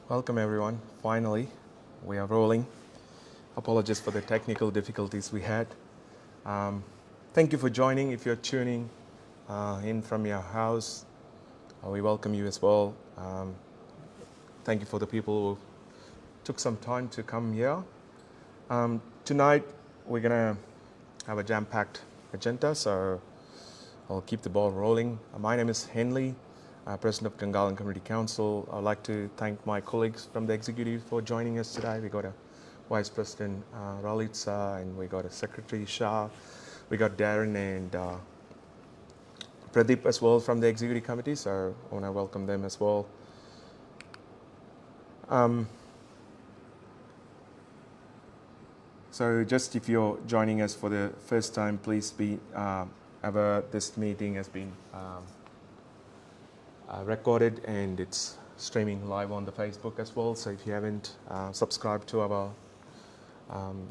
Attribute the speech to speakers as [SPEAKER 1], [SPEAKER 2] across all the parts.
[SPEAKER 1] Welcome everyone. Finally, we are rolling. Apologies for the technical difficulties we had. Thank you for joining. If you're tuning in from your house, we welcome you as well. Thank you for the people who took some time to come here. Tonight, we're gonna have a jam-packed agenda, so I'll keep the ball rolling. My name is Henley, President of Gungahlin Community Council. I'd like to thank my colleagues from the executive for joining us today. We got a Vice President Ralitsa, and we got a Secretary Shah. We got Darren and Pradeep as well from the executive committee, so I want to welcome them as well. So just if you're joining us for the first time, please be aware this meeting has been recorded and it's streaming live on the Facebook as well. So if you haven't subscribed to our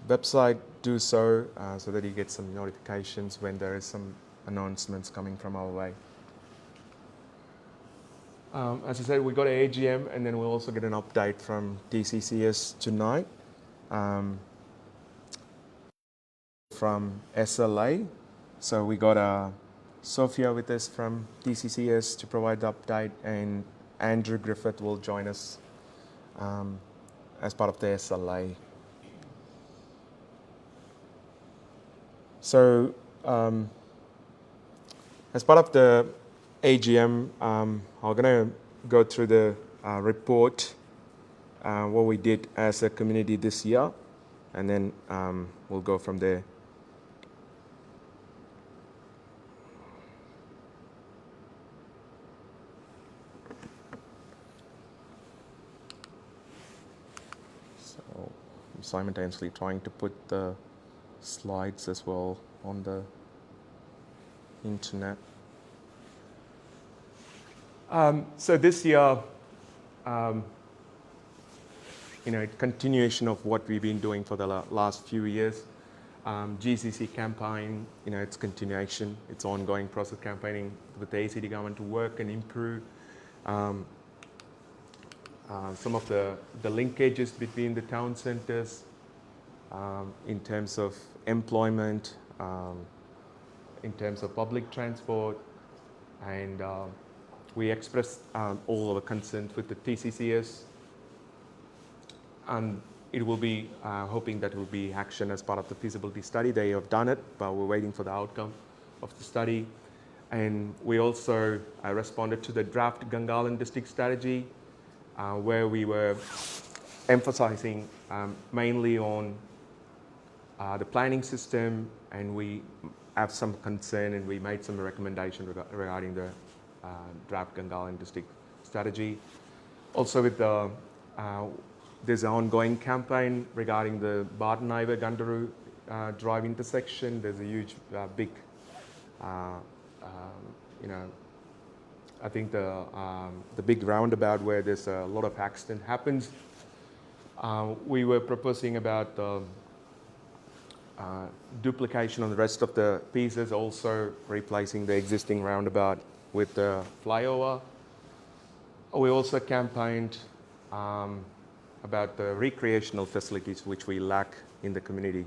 [SPEAKER 1] website, do so so that you get some notifications when there is some announcements coming from our way. As I said, we got an AGM and then we'll also get an update from TCCS tonight. From SLA. So we got Sophia with us from TCCS to provide the update, and Andrew Griffith will join us as part of the SLA. So as part of the AGM, I'm going to go through the report, what we did as a community this year, and then we'll go from there. Simultaneously trying to put the slides as well on the internet. So this year, continuation of what we've been doing for the last few years. GCC campaign, it's continuation, it's ongoing process campaigning with the ACT government to work and improve some of the linkages between the town centres in terms of employment, in terms of public transport, and we expressed all our concerns with the TCCS, and it will be hoping that it will be action as part of the feasibility study. They have done it, but we're waiting for the outcome of the study. And we also responded to the draft Gungahlin district strategy, where we were emphasizing mainly on the planning system, and we have some concern and we made some recommendation regarding the draft Gungahlin district strategy. Also with the, there's an ongoing campaign regarding the Barton Highway Gungahlin Drive intersection. There's a huge, big, I think the big roundabout where there's a lot of accident happens. We were proposing about duplication on the rest of the pieces, also replacing the existing roundabout with the flyover. We also campaigned about the recreational facilities which we lack in the community.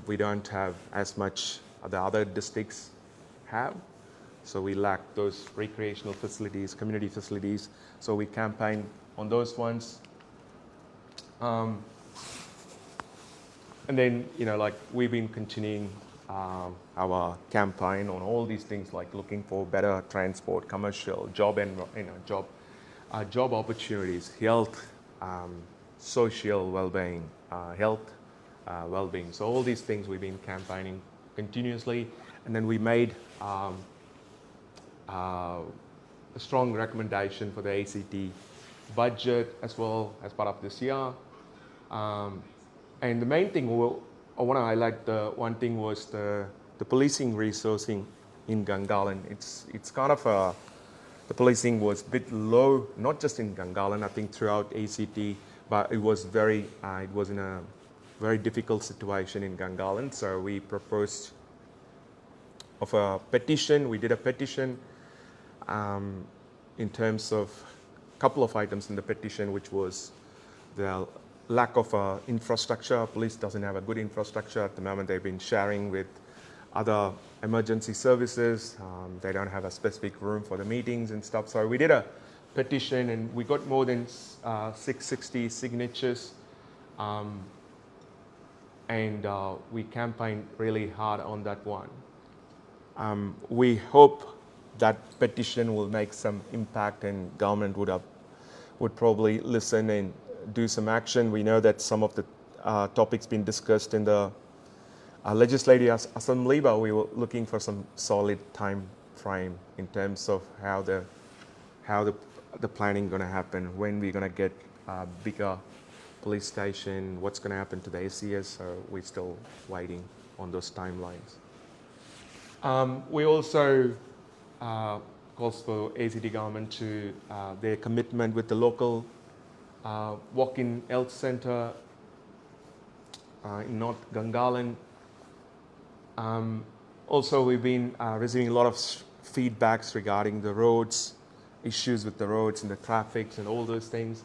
[SPEAKER 1] We don't have as much the other districts have. So we lack those recreational facilities, community facilities. So we campaign on those ones. And then, we've been continuing our campaign on all these things, like looking for better transport, commercial, job opportunities, health, social well-being, health well-being. So all these things we've been campaigning continuously. And then we made a strong recommendation for the ACT budget as well as part of this year. And the main thing I want to highlight, the one thing was the policing resourcing in Gungahlin. It's kind of the policing was a bit low, not just in Gungahlin, I think throughout ACT, but it was in a very difficult situation in Gungahlin. So we proposed of a petition. We did a petition in terms of couple of items in the petition, which was the lack of infrastructure. Police doesn't have a good infrastructure at the moment. They've been sharing with other emergency services. They don't have a specific room for the meetings and stuff. So we did a petition and we got more than 660 signatures. And we campaigned really hard on that one. We hope that petition will make some impact and government would probably listen and do some action. We know that some of the topics being discussed in the Legislative Assembly, but we were looking for some solid time frame in terms of how the planning going to happen, when we're going to get a bigger police station, what's going to happen to the ACS. So we're still waiting on those timelines. We also calls for ACT government to their commitment with the local walk-in health centre in North Gungahlin. Also, we've been receiving a lot of feedbacks regarding the roads, issues with the roads and the traffic and all those things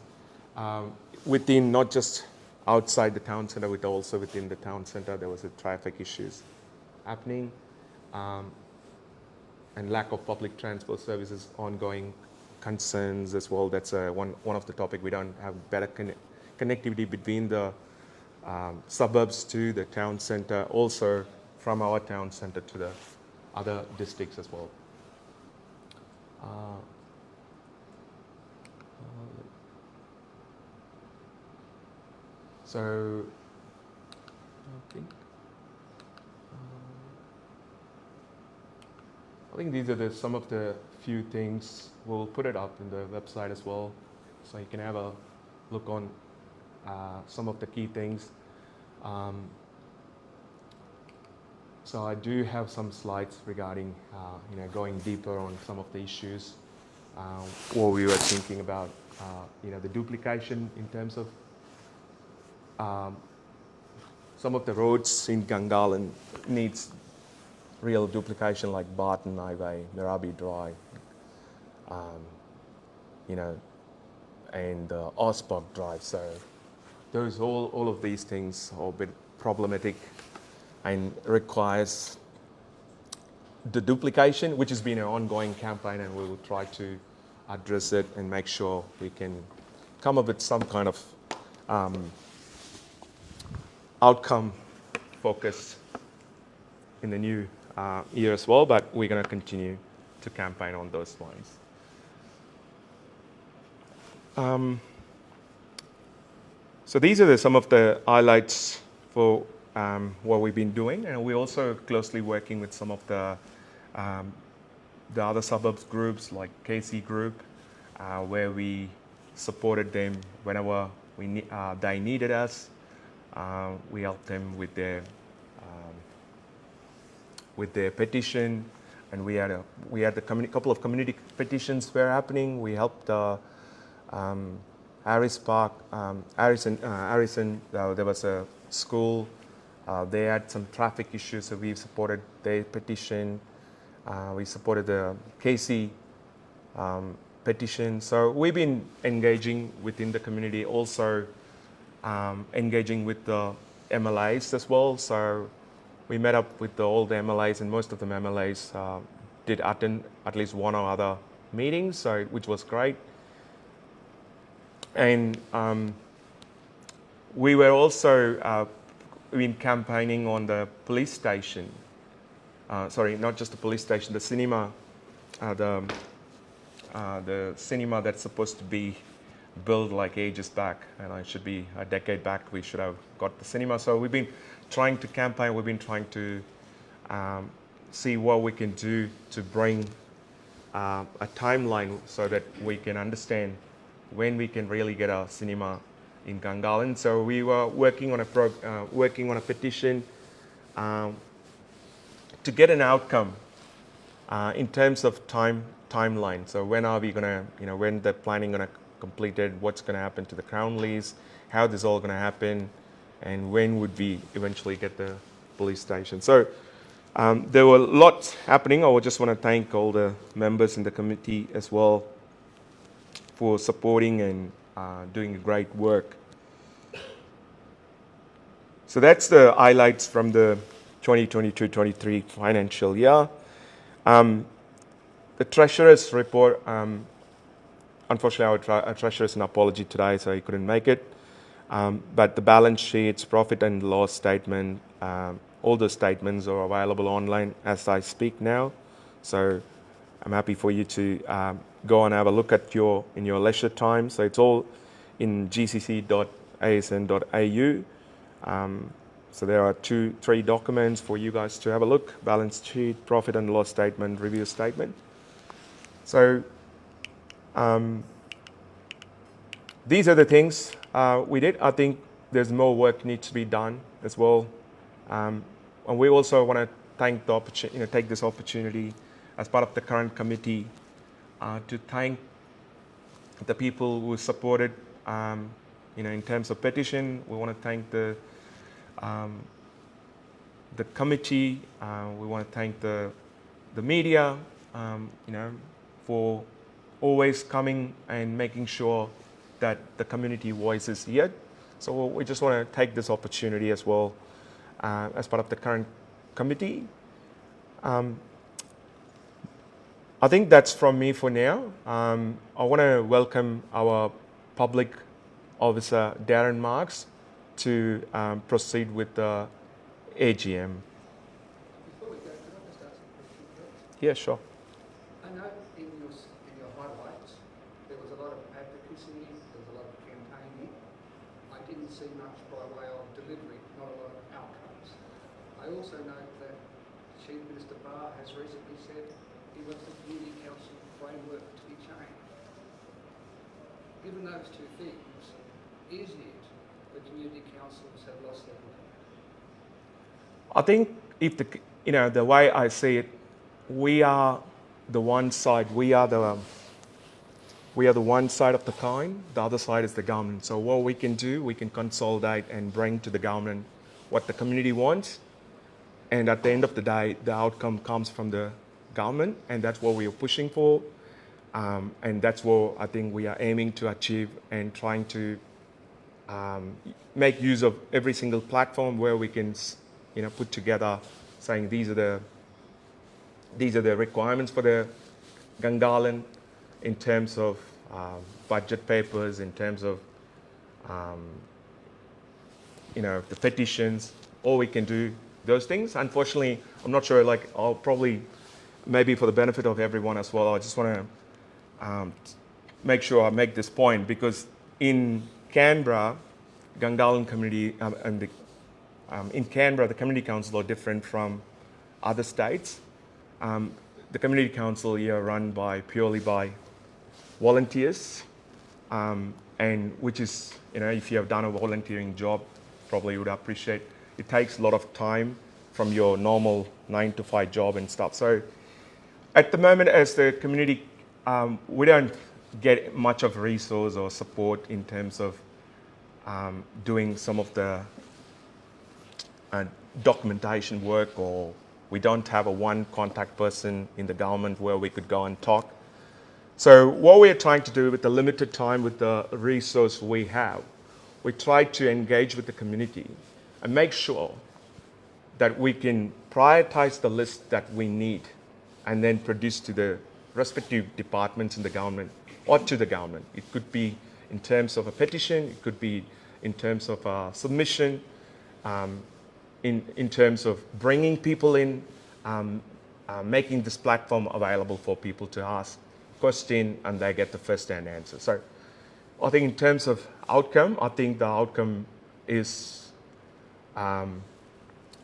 [SPEAKER 1] within, not just outside the town centre, but also within the town centre. There was a traffic issues happening and lack of public transport services, ongoing concerns as well. That's one of the topic. We don't have better connectivity between the suburbs to the town centre, also from our town centre to the other districts as well. So I think these are some of the few things. We'll put it up in the website as well, so you can have a look on some of the key things. So I do have some slides regarding, going deeper on some of the issues. What we were thinking about, the duplication in terms of some of the roads in Gungahlin needs real duplication, like Barton Highway, Merabi Drive, and Osbog Drive. So those all of these things are a bit problematic and requires the duplication, which has been an ongoing campaign, and we will try to address it and make sure we can come up with some kind of outcome focus in the new year as well, but we're going to continue to campaign on those ones. So these are some of the highlights for what we've been doing, and we're also closely working with some of the other suburbs groups like KC Group, where we supported them whenever they needed us. We helped them with their petition, and we had a couple of community petitions were happening. We helped Harris Park, Harrison. There was a school. They had some traffic issues, so we supported their petition. We supported the KC petition. So we've been engaging within the community, also engaging with the MLAs as well. So we met up with all the MLAs, and most of the MLAs did attend at least one or other meetings, which was great. And we were also been campaigning on the police station. Sorry, not just the police station, the cinema, the cinema that's supposed to be built like ages back, and it should be a decade back. We should have got the cinema. So we've been trying to campaign. We've been trying to see what we can do to bring a timeline so that we can understand when we can really get a cinema in Gungahlin. So we were working on a petition to get an outcome in terms of timeline. So when are we gonna, when the planning gonna completed, what's gonna happen to the crown lease, how this all gonna happen, and when would we eventually get the police station. So there were lots happening. I just want to thank all the members in the committee as well for supporting and doing great work. So that's the highlights from the 2022-23 financial year. The Treasurer's report, unfortunately our Treasurer is an apology today, so he couldn't make it. But the balance sheets, profit and loss statement, all the statements are available online as I speak now. So I'm happy for you to go and have a look at in your leisure time. So it's all in gcc.asn.au. So there are 3 documents for you guys to have a look: balance sheet, profit and loss statement, review statement. So these are the things we did. I think there's more work needs to be done as well. And we also want to thank take this opportunity as part of the current committee to thank the people who supported, in terms of petition. We want to thank the committee. We want to thank the media, for always coming and making sure that the community voice is heard. So we just want to take this opportunity as well as part of the current committee. I think that's from me for now. I want to welcome our public officer, Darren Marks, to proceed with the AGM.
[SPEAKER 2] Before we go, can I just ask a question?
[SPEAKER 1] Yeah, sure.
[SPEAKER 2] I know in your highlights there was a lot of advocacy, there was a lot of campaigning. I didn't see much by way of delivery, not a lot of outcomes. I also note that Chief Minister Barr has recently said he wants the Community Council framework to be changed. Given those two things, is it the community councils have lost their way?
[SPEAKER 1] I think if the way I see it, we are the one side. We are the one side of the coin. The other side is the government. So what we can do, we can consolidate and bring to the government what the community wants. And at the end of the day, the outcome comes from the government, and that's what we are pushing for. And that's what I think we are aiming to achieve, and trying to make use of every single platform where we can, put together, saying these are the requirements for the Gungahlin in terms of budget papers, in terms of the petitions. All we can do those things. Unfortunately, I'm not sure. I'll probably, maybe for the benefit of everyone as well, I just want to make sure I make this point, because in Canberra, Gungahlin Community in Canberra, the Community Council are different from other states. The Community Council here are run purely by volunteers, and which is, if you have done a volunteering job, probably you would appreciate. It takes a lot of time from your normal 9-to-5 job and stuff. So at the moment, as the community, we don't get much of resource or support in terms of doing some of the documentation work, or we don't have a one contact person in the government where we could go and talk. So what we're trying to do with the limited time, with the resource we have, we try to engage with the community and make sure that we can prioritize the list that we need and then produce to the respective departments in the government or to the government. It could be in terms of a petition, it could be in terms of a submission, in terms of bringing people in, making this platform available for people to ask questions and they get the first-hand answer. So I think in terms of outcome, I think the outcome is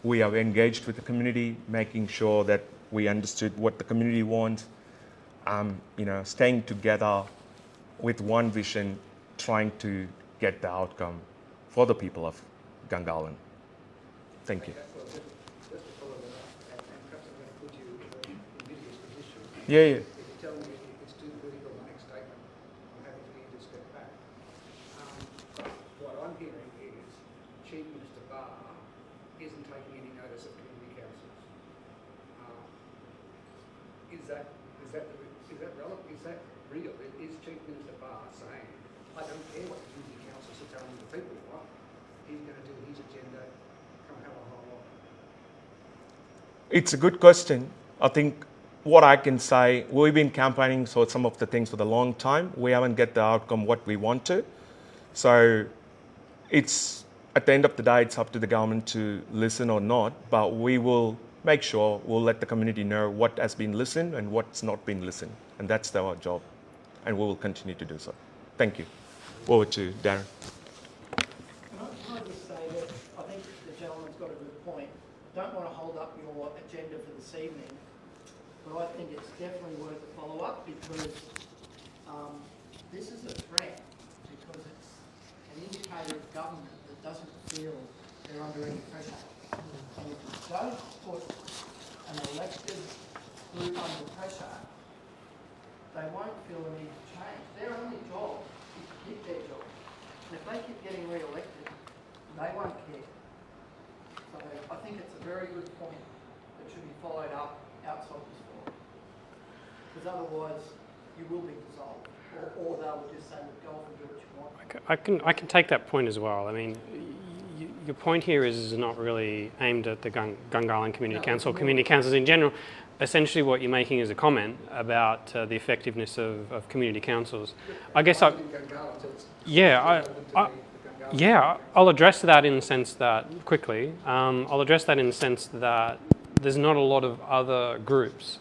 [SPEAKER 1] we have engaged with the community, making sure that we understood what the community wants, staying together with one vision, trying to get the outcome for the people of Gungahlin. Thank you.
[SPEAKER 2] Well, just to follow that up, and perhaps I'm going to put you in a invidious position.
[SPEAKER 1] Yeah.
[SPEAKER 2] If you tell me it's too political, my next statement, I'm happy for you to step back. What I'm hearing is Chief Minister Barr isn't taking any notice of community councils. Is that relevant? Is that real. Is Chief Minister Barr saying, I don't care what the Community Councils are telling the people what, he's going to do his agenda, come hell or high water?
[SPEAKER 1] It's a good question. I think what I can say, we've been campaigning for some of the things for a long time. We haven't get the outcome what we want to. So it's, at the end of the day, it's up to the government to listen or not, but we will make sure we'll let the community know what has been listened and what's not been listened. And that's our job. And we will continue to do so. Thank you. Over to Darren.
[SPEAKER 3] Can I just say that I think the gentleman's got a good point. Don't want to hold up your agenda for this evening, but I think it's definitely worth a follow-up because this is a threat, because it's an indicator of government that doesn't feel they're under any pressure. And if you don't put an elected group under pressure, they won't feel the need to change. Their only job is to keep their job. And if they keep getting re-elected, they won't care. So I think it's a very good point that should be followed up outside this forum. Because otherwise, you will be dissolved. Or they'll just say, look, go off and do what you want.
[SPEAKER 4] I can take that point as well. I mean, your point here is not really aimed at the Gungahlin Community Council, community councils in general. Essentially what you're making is a comment about the effectiveness of community councils. I guess I'll address that in the sense that, quickly, I'll address that in the sense that there's not a lot of other groups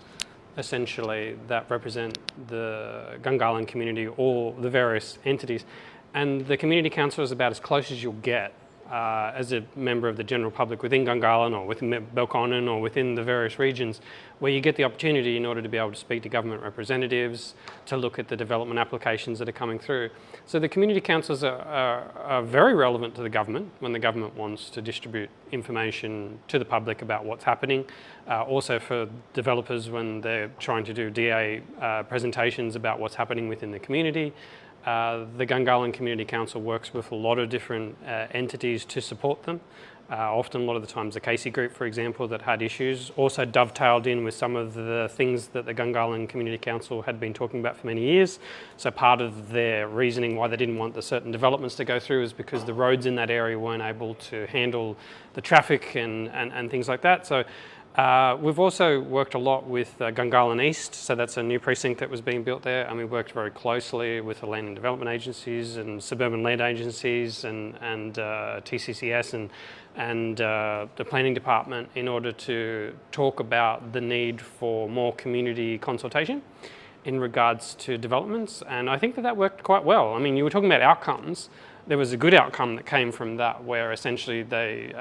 [SPEAKER 4] essentially that represent the Gungahlin community or the various entities. And the community council is about as close as you'll get as a member of the general public within Gungahlin or within Belconnen or within the various regions, where you get the opportunity in order to be able to speak to government representatives, to look at the development applications that are coming through. So the community councils are very relevant to the government when the government wants to distribute information to the public about what's happening. Also for developers when they're trying to do DA presentations about what's happening within the community. The Gungahlin Community Council works with a lot of different entities to support them. Often, a lot of the times, the Casey Group, for example, that had issues, also dovetailed in with some of the things that the Gungahlin Community Council had been talking about for many years. So part of their reasoning why they didn't want the certain developments to go through is because the roads in that area weren't able to handle the traffic and things like that. So we've also worked a lot with Gungahlin East, so that's a new precinct that was being built there, and we worked very closely with the land and development agencies and suburban land agencies and TCCS and the planning department in order to talk about the need for more community consultation in regards to developments, and I think that worked quite well. I mean, you were talking about outcomes. There was a good outcome that came from that, where essentially they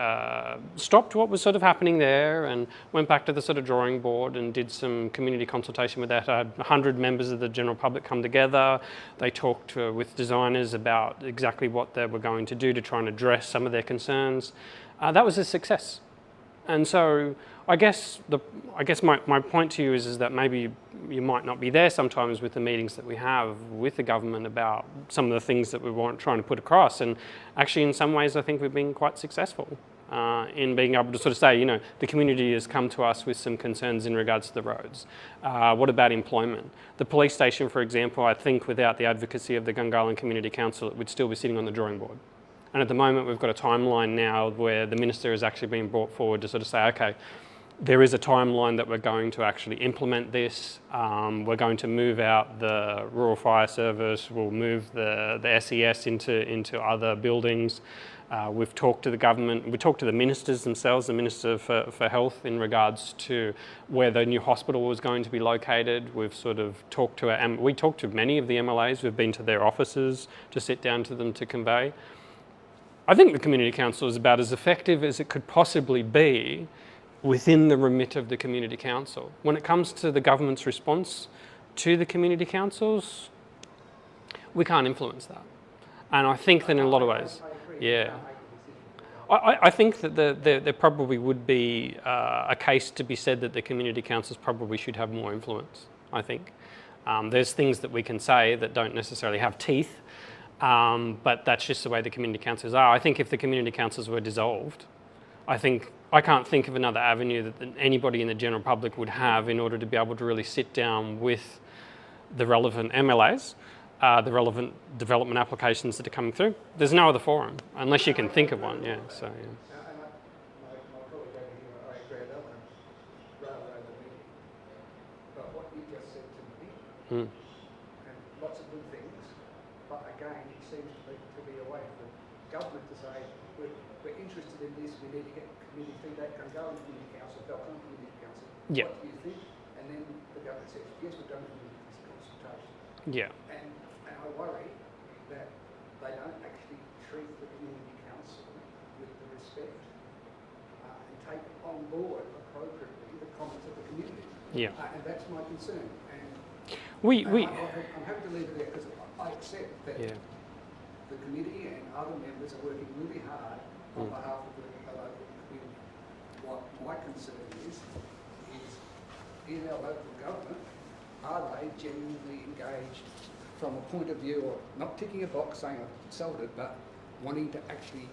[SPEAKER 4] stopped what was sort of happening there and went back to the sort of drawing board and did some community consultation with that. 100 members of the general public come together. They talked with designers about exactly what they were going to do to try and address some of their concerns. That was a success. And so I guess my point to you is that maybe you might not be there sometimes with the meetings that we have with the government about some of the things that we want trying to put across. And actually, in some ways, I think we've been quite successful in being able to sort of say, you know, the community has come to us with some concerns in regards to the roads. What about employment? The police station, for example, I think without the advocacy of the Gungahlin Community Council, it would still be sitting on the drawing board. And at the moment, we've got a timeline now where the minister is actually being brought forward to sort of say, okay, there is a timeline that we're going to actually implement this. We're going to move out the Rural Fire Service. We'll move the SES into other buildings. We've talked to the government. We talked to the ministers themselves, the Minister for Health, in regards to where the new hospital was going to be located. We've sort of talked to we talked to many of the MLAs. We've been to their offices to sit down to them to convey. I think the Community Council is about as effective as it could possibly be within the remit of the Community Council. When it comes to the government's response to the Community Councils, we can't influence that. And I think that in a lot of ways, yeah. I think that there probably would be a case to be said that the Community Councils probably should have more influence, I think. There's things that we can say that don't necessarily have teeth, but that's just the way the community councils are. I think if the community councils were dissolved, I can't think of another avenue that anybody in the general public would have in order to be able to really sit down with the relevant MLAs, the relevant development applications that are coming through. There's no other forum, unless you can think of one, yeah. So, yeah.
[SPEAKER 2] And my colleague over here, I agree with that rather over me. But what you just said to me, and lots of good things, but again, it seems to be a way for the government to say, we're interested in this, we need to get community feedback, can go into community council, they'll come to community council.
[SPEAKER 4] Yeah.
[SPEAKER 2] What do you think? And then the government says, yes, we've done community consultation.
[SPEAKER 4] Yeah.
[SPEAKER 2] And I worry that they don't actually treat the community council with the respect and take on board appropriately the comments of the community.
[SPEAKER 4] Yeah.
[SPEAKER 2] And that's my concern. And I'm happy to leave it there because I accept that the committee and other members are working really hard on behalf of the local community. What my concern is our local government, are they genuinely engaged from a point of view of not ticking a box saying I've consulted, but wanting to actually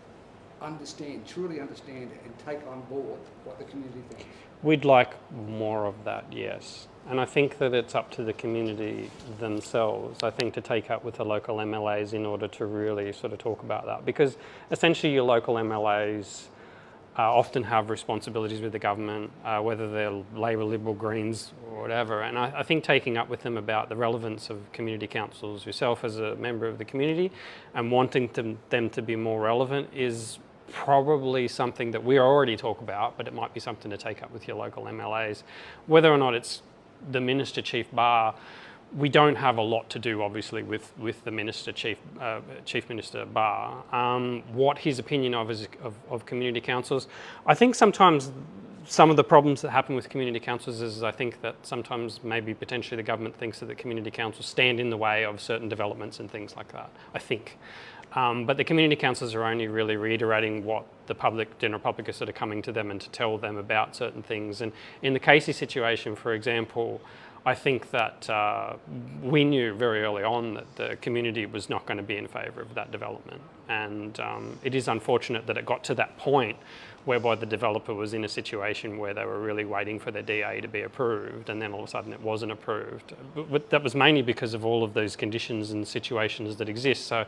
[SPEAKER 2] understand, truly understand and take on board what the community thinks?
[SPEAKER 4] We'd like more of that, yes. And I think that it's up to the community themselves, I think, to take up with the local MLAs in order to really sort of talk about that. Because essentially your local MLAs often have responsibilities with the government, whether they're Labor, Liberal, Greens or whatever. And I think taking up with them about the relevance of community councils, yourself as a member of the community, and wanting them to be more relevant is probably something that we already talk about, but it might be something to take up with your local MLAs. Whether or not it's the Minister Chief Barr, we don't have a lot to do, obviously, with the Minister Chief Minister Barr. What his opinion of community councils, I think sometimes some of the problems that happen with community councils is I think that sometimes maybe potentially the government thinks that the community councils stand in the way of certain developments and things like that, I think. But the community councils are only really reiterating what the general public is sort of coming to them and to tell them about certain things. And in the Casey situation, for example, I think that we knew very early on that the community was not going to be in favour of that development. And it is unfortunate that it got to that point whereby the developer was in a situation where they were really waiting for their DA to be approved, and then all of a sudden it wasn't approved. But that was mainly because of all of those conditions and situations that exist. So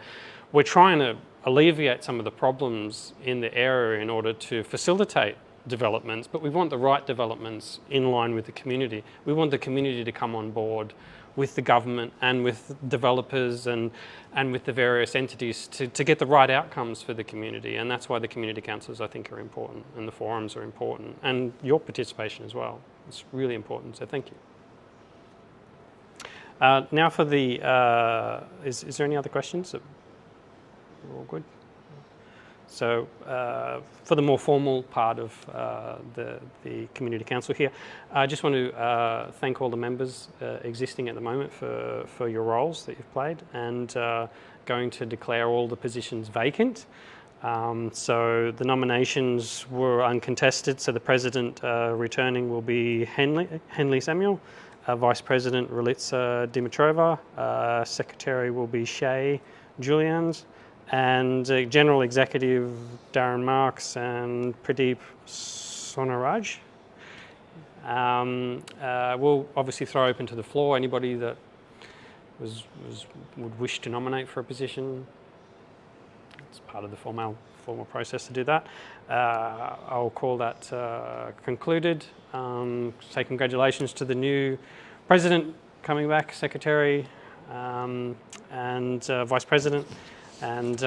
[SPEAKER 4] we're trying to alleviate some of the problems in the area in order to facilitate developments, but we want the right developments in line with the community. We want the community to come on board with the government and with developers and with the various entities to get the right outcomes for the community. And that's why the community councils, I think, are important, and the forums are important, and your participation as well. It's really important, so thank you. Now for the, is there any other questions? We're all good? So for the more formal part of the Community Council here, I just want to thank all the members existing at the moment for your roles that you've played, and going to declare all the positions vacant. So the nominations were uncontested, so the President returning will be Henley Samuel, Vice President Relitsa Dimitrova, Secretary will be Shay Julians, and General Executive Darren Marks and Pradeep Sonaraj. We'll obviously throw open to the floor anybody that would wish to nominate for a position. It's part of the formal process to do that. I'll call that concluded. Say congratulations to the new President coming back, Secretary, and Vice President, and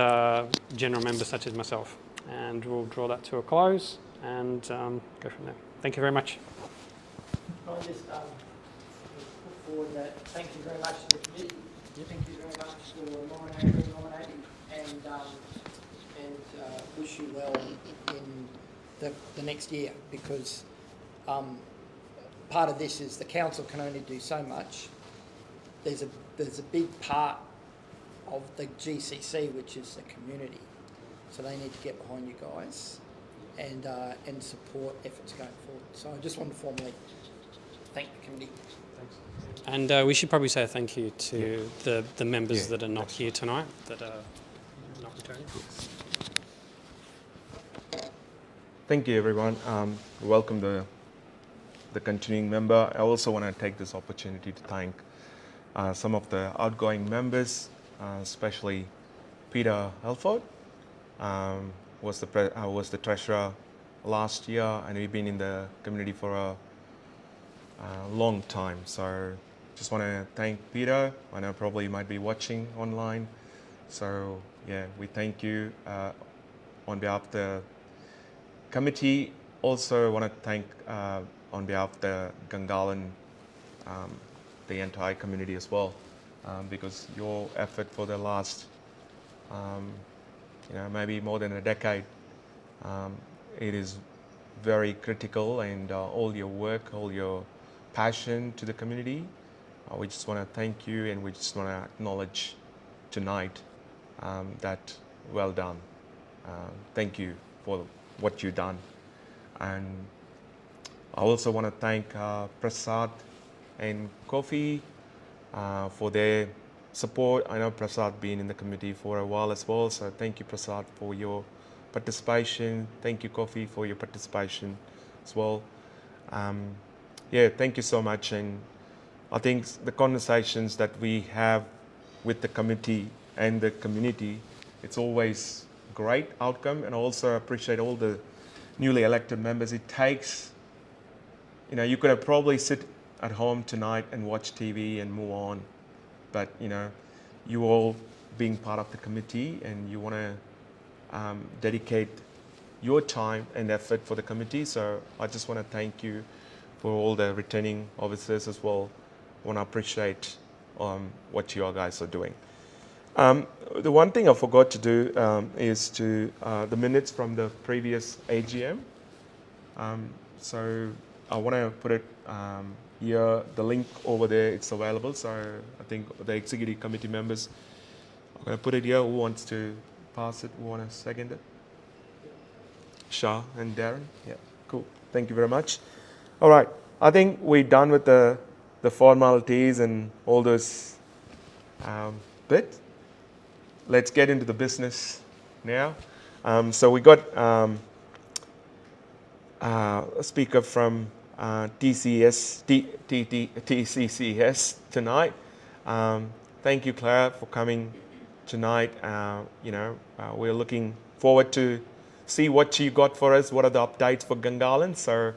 [SPEAKER 4] general members such as myself. And we'll draw that to a close and go from there. Thank you very much.
[SPEAKER 3] I'll just put forward that thank you very much to the committee. Thank you very much for nominating and wish you well in the next year, because part of this is the council can only do so much. There's a big part of the GCC, which is the community. So they need to get behind you guys and support efforts going forward. So I just want to formally thank the committee.
[SPEAKER 4] Thanks. And we should probably say thank you to the members that are not here tonight, that are not returning.
[SPEAKER 1] Thank you, everyone. Welcome the continuing member. I also want to take this opportunity to thank some of the outgoing members, especially Peter Helford, was the treasurer last year, and we've been in the community for a long time. So just want to thank Peter. I know probably you might be watching online. So yeah, we thank you on behalf of the committee. Also want to thank on behalf of the Gungahlin, the entire community as well, because your effort for the last, maybe more than a decade, it is very critical, and all your work, all your passion to the community, we just want to thank you, and we just want to acknowledge tonight that well done. Thank you for what you've done. And I also want to thank Prasad and Kofi for their support. I know Prasad been in the committee for a while as well, so thank you, Prasad, for your participation. Thank you, Kofi, for your participation as well. Thank you so much. And I think the conversations that we have with the committee and the community, it's always great outcome. And I also appreciate all the newly elected members. It takes, you could have probably sit at home tonight and watch TV and move on, but you all being part of the committee, and you want to dedicate your time and effort for the committee. So I just want to thank you for all the returning officers as well. I want to appreciate what you guys are doing. The one thing I forgot to do is to the minutes from the previous AGM. So I want to put it here, the link over there, it's available. So I think the executive committee members, I'm going to put it here. Who wants to pass it? Who want to second it? Shah and Darren? Yeah, cool. Thank you very much. All right. I think we're done with the formalities and all those bit. Let's get into the business now. So we got a speaker from TCCS tonight. Thank you, Clara, for coming tonight. We're looking forward to see what you got for us. What are the updates for Gungahlin? So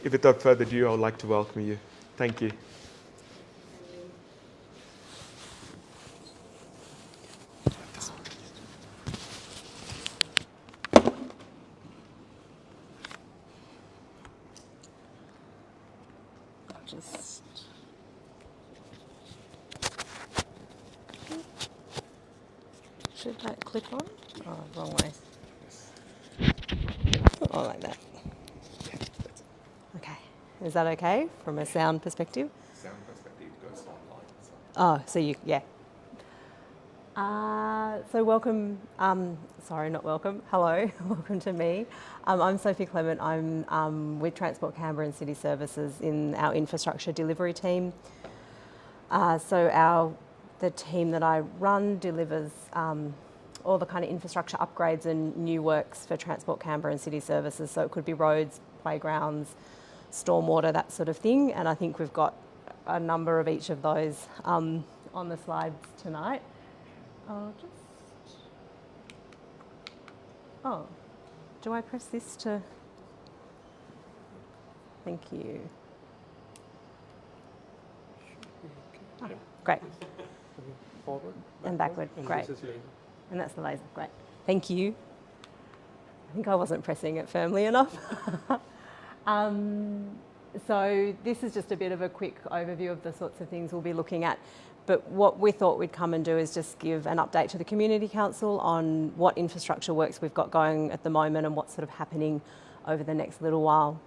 [SPEAKER 1] if without further ado, I would like to welcome you. Thank you.
[SPEAKER 5] Should that click on? Oh, wrong way. Oh, like that. Okay. Is that okay from a sound perspective?
[SPEAKER 1] Sound perspective goes online.
[SPEAKER 5] So yeah. So welcome, not welcome, hello, welcome to me. I'm Sophie Clement. I'm with Transport Canberra and City Services in our infrastructure delivery team. The team that I run delivers all the kind of infrastructure upgrades and new works for Transport Canberra and City Services. So it could be roads, playgrounds, stormwater, that sort of thing. And I think we've got a number of each of those on the slides tonight. Do I press this to? Thank you. Oh, great.
[SPEAKER 4] Forward.
[SPEAKER 5] And backward, great. And that's the laser, great. Thank you. I think I wasn't pressing it firmly enough. So this is just a bit of a quick overview of the sorts of things we'll be looking at. But what we thought we'd come and do is just give an update to the Community Council on what infrastructure works we've got going at the moment and what's sort of happening over the next little while.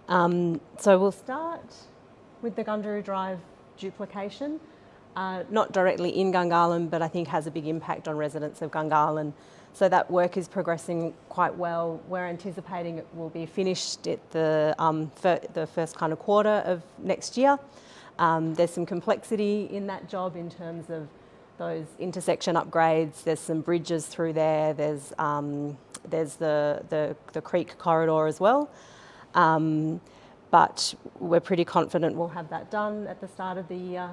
[SPEAKER 5] So we'll start with the Gundaroo Drive duplication. Not directly in Gungahlin, but I think has a big impact on residents of Gungahlin. So that work is progressing quite well. We're anticipating it will be finished at the first kind of quarter of next year. There's some complexity in that job in terms of those intersection upgrades. There's some bridges through there. There's the creek corridor as well. but we're pretty confident we'll have that done at the start of the year.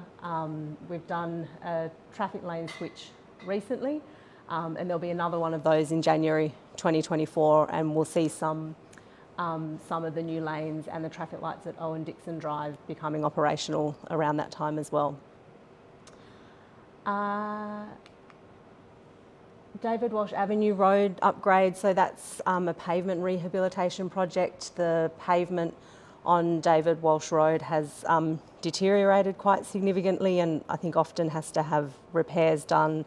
[SPEAKER 5] We've done a traffic lane switch recently, and there'll be another one of those in January 2024, and we'll see some of the new lanes and the traffic lights at Owen Dixon Drive becoming operational around that time as well. David Walsh Avenue Road upgrade, so that's a pavement rehabilitation project. The pavement on David Walsh Road has deteriorated quite significantly, and I think often has to have repairs done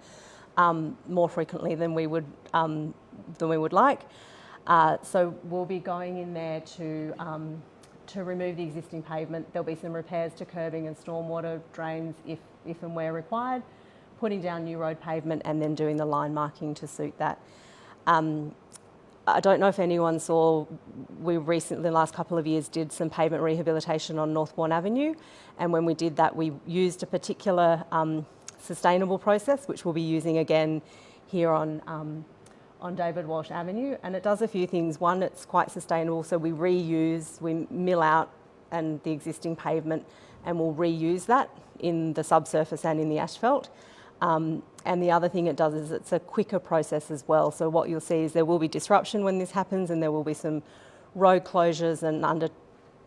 [SPEAKER 5] more frequently than we would like. So we'll be going in there to remove the existing pavement. There'll be some repairs to curbing and stormwater drains if and where required, putting down new road pavement and then doing the line marking to suit that. I don't know if anyone saw, we recently, the last couple of years, did some pavement rehabilitation on Northbourne Avenue, and when we did that we used a particular sustainable process which we'll be using again here on David Walsh Avenue, and it does a few things. One, it's quite sustainable, so we mill out and the existing pavement and we'll reuse that in the subsurface and in the asphalt. And the other thing it does is it's a quicker process as well. So what you'll see is there will be disruption when this happens, and there will be some road closures and under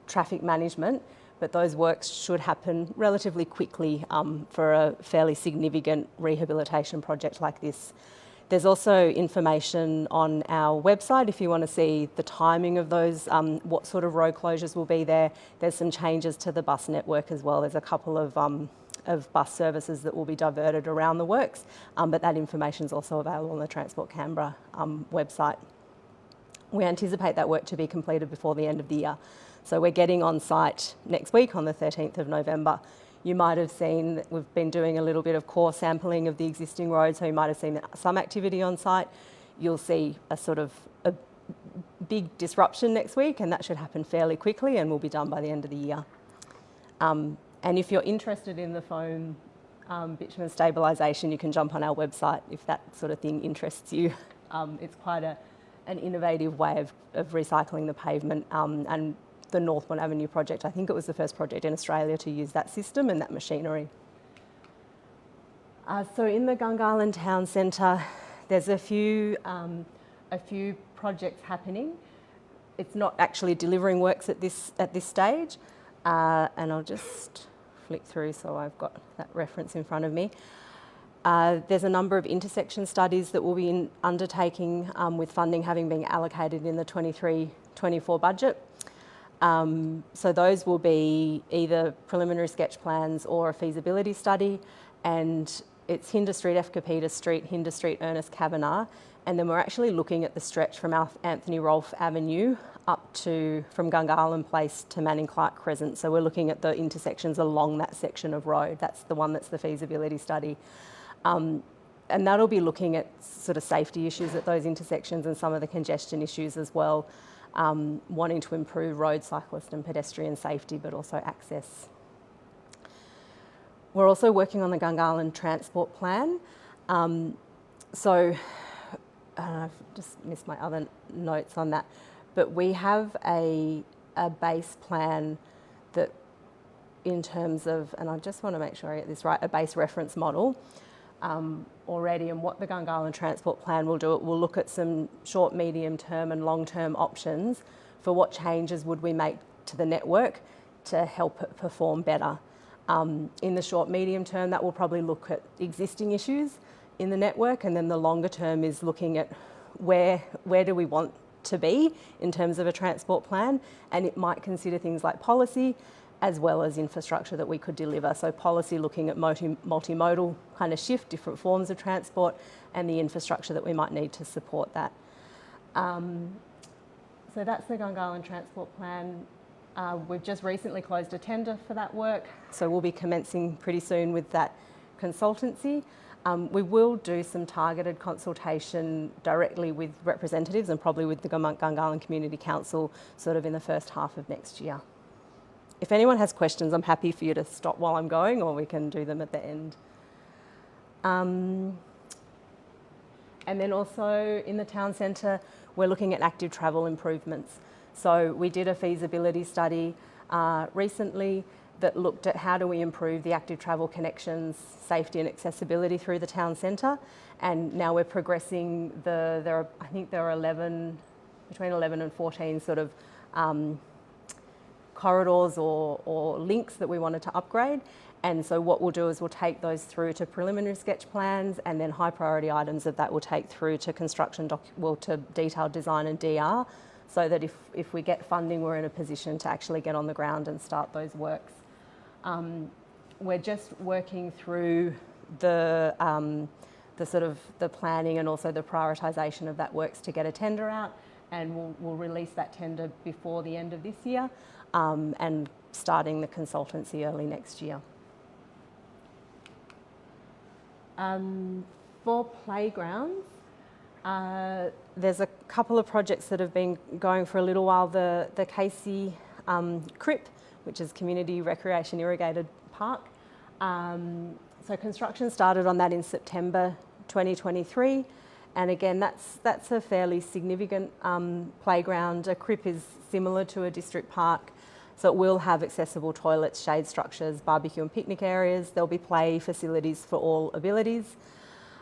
[SPEAKER 5] traffic management, but those works should happen relatively quickly for a fairly significant rehabilitation project like this. There's also information on our website if you want to see the timing of those, what sort of road closures will be there. There's some changes to the bus network as well. There's a couple of bus services that will be diverted around the works, but that information is also available on the Transport Canberra website. We anticipate that work to be completed before the end of the year. So we're getting on site next week on the 13th of November. You might have seen that we've been doing a little bit of core sampling of the existing road, so you might have seen some activity on site. You'll see a big disruption next week, and that should happen fairly quickly and will be done by the end of the year. And if you're interested in the foam bitumen stabilisation, you can jump on our website if that sort of thing interests you. It's quite an innovative way of recycling the pavement, and the Northbourne Avenue project, I think it was the first project in Australia to use that system and that machinery. So in the Gungahlin Town Centre, there's a few projects happening. It's not actually delivering works at this stage, and I'll just flick through so I've got that reference in front of me. There's a number of intersection studies that we'll be undertaking with funding having been allocated in the 23-24 budget. So those will be either preliminary sketch plans or a feasibility study, and it's Hinder Street, F. Capita Street, Hinder Street, Ernest Kavanagh, and then we're actually looking at the stretch from Anthony Rolfe Avenue up to, from Gungahlin Place to Manning Clark Crescent. So we're looking at the intersections along that section of road. That's the one that's the feasibility study. And that'll be looking at sort of safety issues at those intersections and some of the congestion issues as well, wanting to improve road, cyclist and pedestrian safety, but also access. We're also working on the Gungahlin Transport Plan. I've just missed my other notes on that, but we have a base plan that, in terms of, and I just want to make sure I get this right, a base reference model already, and what the Gungahlin Transport Plan will do, it will look at some short, medium term and long term options for what changes would we make to the network to help it perform better. In the short, medium term, that will probably look at existing issues in the network, and then the longer term is looking at where do we want to be in terms of a transport plan, and it might consider things like policy as well as infrastructure that we could deliver. So policy looking at multimodal kind of shift, different forms of transport, and the infrastructure that we might need to support that. So that's the Gungahlin Transport Plan. We've just recently closed a tender for that work, so we'll be commencing pretty soon with that consultancy. We will do some targeted consultation directly with representatives and probably with the Gungahlin Community Council sort of in the first half of next year. If anyone has questions, I'm happy for you to stop while I'm going, or we can do them at the end. And then also in the town centre, we're looking at active travel improvements. So we did a feasibility study recently that looked at how do we improve the active travel connections, safety and accessibility through the town centre. And now we're progressing I think there are between 11 and 14 sort of corridors or links that we wanted to upgrade. And so what we'll do is we'll take those through to preliminary sketch plans, and then high priority items of that we'll take through to to detailed design and DR, so that if we get funding, we're in a position to actually get on the ground and start those works. We're just working through the sort of the planning and also the prioritisation of that works to get a tender out, and we'll release that tender before the end of this year, and starting the consultancy early next year. For playgrounds, there's a couple of projects that have been going for a little while. The Casey CRIP, which is Community Recreation Irrigated Park. So construction started on that in September 2023, and again that's a fairly significant playground. A CRIP is similar to a district park, so it will have accessible toilets, shade structures, barbecue and picnic areas. There'll be play facilities for all abilities,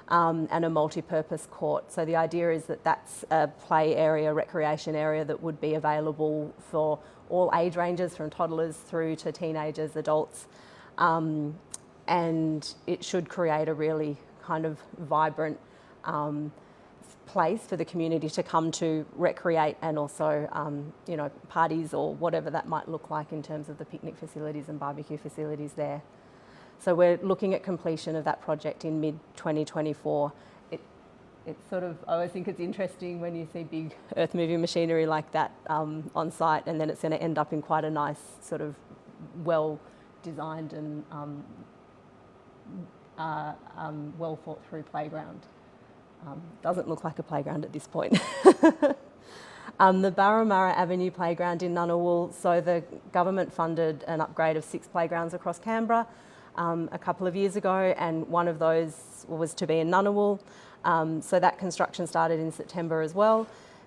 [SPEAKER 5] and a multi-purpose court. So the idea is that that's a play area, recreation area that would be available for all age ranges, from toddlers through to teenagers, adults, and it should create a really kind of vibrant place for the community to come to recreate, and also parties or whatever that might look like in terms of the picnic facilities and barbecue facilities there. So we're looking at completion of that project in mid-2024. It's sort of, I always think it's interesting when you see big earth-moving machinery like that on site, and then it's going to end up in quite a nice sort of well-designed and well thought-through playground. Doesn't look like a playground at this point. The Barramara Avenue playground in Ngunnawal, so the government funded an upgrade of 6 playgrounds across Canberra a couple of years ago, and one of those was to be in Ngunnawal. So that construction started in September as well.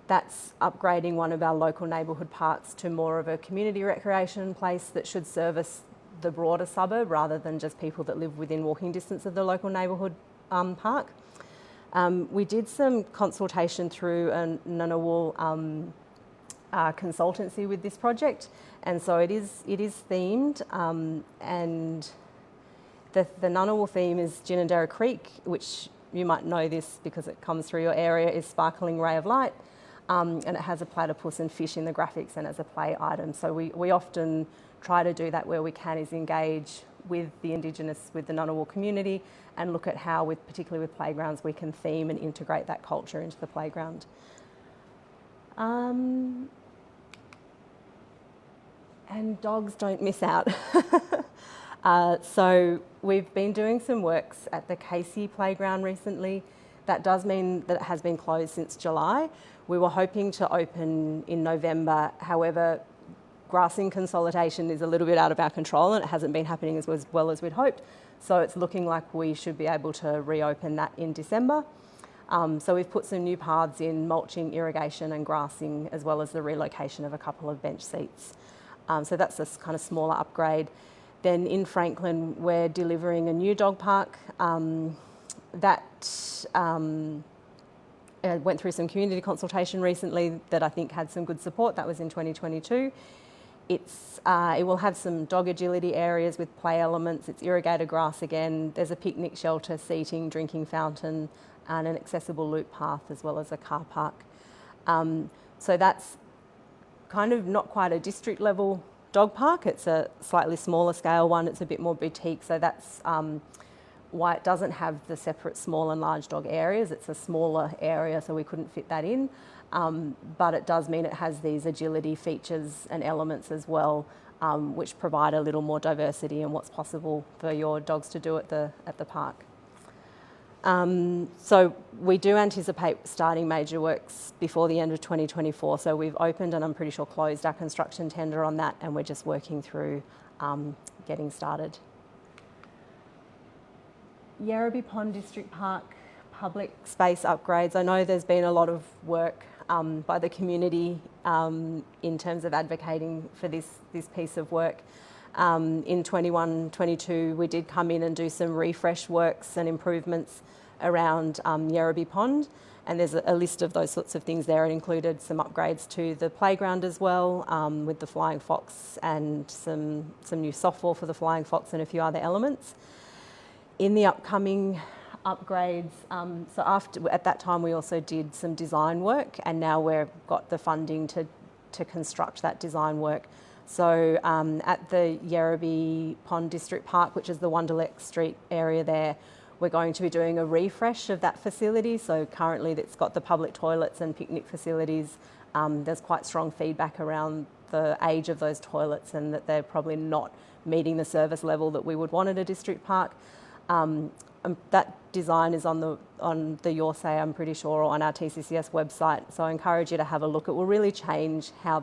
[SPEAKER 5] That's upgrading one of our local neighbourhood parks to more of a community recreation place that should service the broader suburb rather than just people that live within walking distance of the local neighbourhood park. We did some consultation through a Ngunnawal consultancy with this project, and so it is themed, and the Ngunnawal theme is Ginninderra Creek, which you might know this because it comes through your area, is Sparkling Ray of Light, and it has a platypus and fish in the graphics and as a play item. So we often try to do that where we can, is engage with the Indigenous, with the Ngunnawal community, and look at how, particularly with playgrounds, we can theme and integrate that culture into the playground. And dogs don't miss out. So we've been doing some works at the Casey playground recently. That does mean that it has been closed since July. We were hoping to open in November. However, grassing consolidation is a little bit out of our control, and it hasn't been happening as well as we'd hoped. So it's looking like we should be able to reopen that in December. So we've put some new paths in, mulching, irrigation and grassing, as well as the relocation of a couple of bench seats. So that's a kind of smaller upgrade. Then in Franklin, we're delivering a new dog park that went through some community consultation recently that I think had some good support. That was in 2022. It will have some dog agility areas with play elements. It's irrigated grass again. There's a picnic shelter, seating, drinking fountain, and an accessible loop path, as well as a car park. So that's kind of not quite a district level dog park. It's a slightly smaller scale one. It's a bit more boutique. So that's why it doesn't have the separate small and large dog areas. It's a smaller area, so we couldn't fit that in. But it does mean it has these agility features and elements as well, which provide a little more diversity in what's possible for your dogs to do at the park. So we do anticipate starting major works before the end of 2024. So we've opened, and I'm pretty sure closed, our construction tender on that, and we're just working through getting started. Yarrabee Pond District Park public space upgrades. I know there's been a lot of work by the community in terms of advocating for this piece of work. In 21-22, we did come in and do some refresh works and improvements around Yerrabee Pond, and there's a list of those sorts of things there. It included some upgrades to the playground as well, with the Flying Fox and some new softball for the Flying Fox and a few other elements. In the upcoming upgrades, at that time we also did some design work, and now we've got the funding to construct that design work. So at the Yerrabee Pond District Park, which is the Wonderleck Street area there, we're going to be doing a refresh of that facility. So currently it's got the public toilets and picnic facilities. There's quite strong feedback around the age of those toilets and that they're probably not meeting the service level that we would want at a district park. That design is on the Your Say, I'm pretty sure, or on our TCCS website. So I encourage you to have a look. It will really change how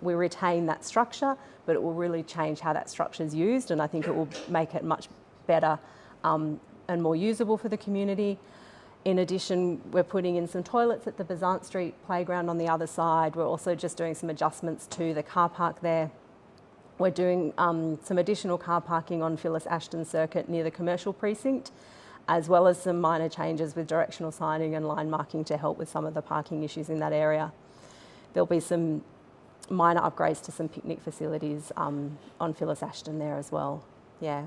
[SPEAKER 5] we retain that structure, but it will really change how that structure is used, and I think it will make it much better and more usable for the community. In addition, we're putting in some toilets at the Besant Street playground on the other side. We're also just doing some adjustments to the car park there. We're doing some additional car parking on Phyllis Ashton Circuit near the commercial precinct, as well as some minor changes with directional signing and line marking to help with some of the parking issues in that area. There'll be some minor upgrades to some picnic facilities on Phyllis Ashton there as well. Yeah.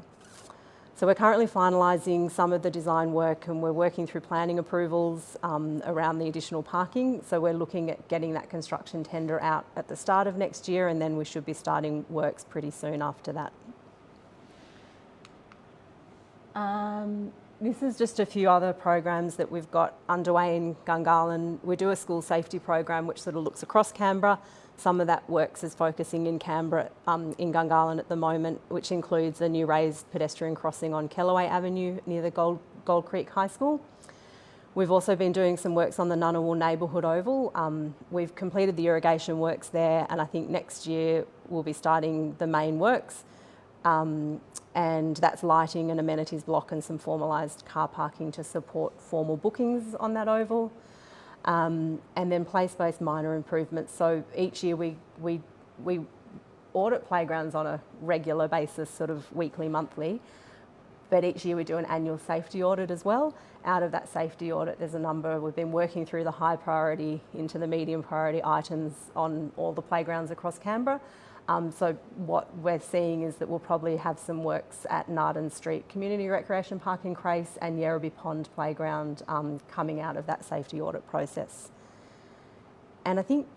[SPEAKER 5] So we're currently finalising some of the design work, and we're working through planning approvals around the additional parking. So we're looking at getting that construction tender out at the start of next year, and then we should be starting works pretty soon after that. This is just a few other programs that we've got underway in Gungahlin. We do a school safety program which sort of looks across Canberra. Some of that works is focusing in Canberra, in Gungahlin at the moment, which includes a new raised pedestrian crossing on Kellaway Avenue near the Gold Creek High School. We've also been doing some works on the Ngunnawal Neighbourhood Oval. We've completed the irrigation works there, and I think next year we'll be starting the main works. And that's lighting and amenities block and some formalised car parking to support formal bookings on that oval. And then place-based minor improvements. So each year we audit playgrounds on a regular basis, sort of weekly, monthly, but each year we do an annual safety audit as well. Out of that safety audit, there's a number. We've been working through the high priority into the medium priority items on all the playgrounds across Canberra. So what we're seeing is that we'll probably have some works at Narden Street Community Recreation Park in Crace and Yerrabee Pond Playground coming out of that safety audit process. And I think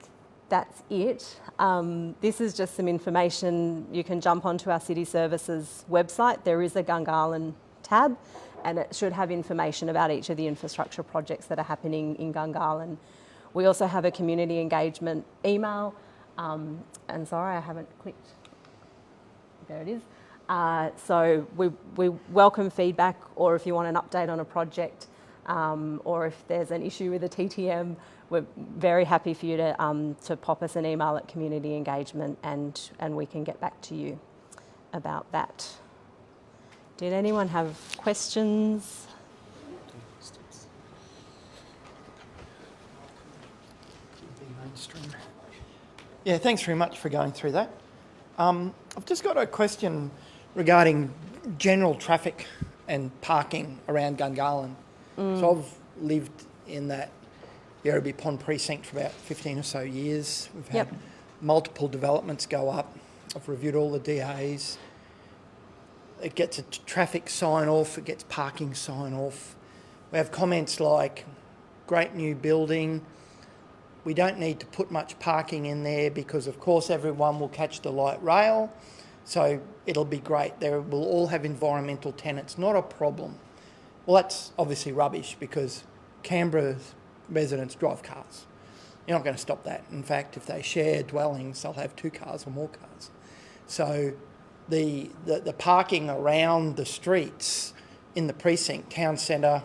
[SPEAKER 5] that's it. This is just some information. You can jump onto our City Services website. There is a Gungahlin tab, and it should have information about each of the infrastructure projects that are happening in Gungahlin. We also have a community engagement email. And sorry, I haven't clicked. There it is. So we welcome feedback, or if you want an update on a project, or if there's an issue with a TTM, we're very happy for you to pop us an email at community engagement, and we can get back to you about that. Did anyone have questions?
[SPEAKER 3] Yeah, thanks very much for going through that. I've just got a question regarding general traffic and parking around Gungahlin. So I've lived in that Yerrabee Pond precinct for about 15 or so years. We've had multiple developments go up. I've reviewed all the DAs. It gets a traffic sign off, it gets parking sign off. We have comments like, great new building. We don't need to put much parking in there because, of course, everyone will catch the light rail, so it'll be great. They will all have environmental tenants, not a problem. Well, that's obviously rubbish because Canberra's residents drive cars. You're not going to stop that. In fact, if they share dwellings, they'll have 2 cars or more cars. So the parking around the streets in the precinct, town centre,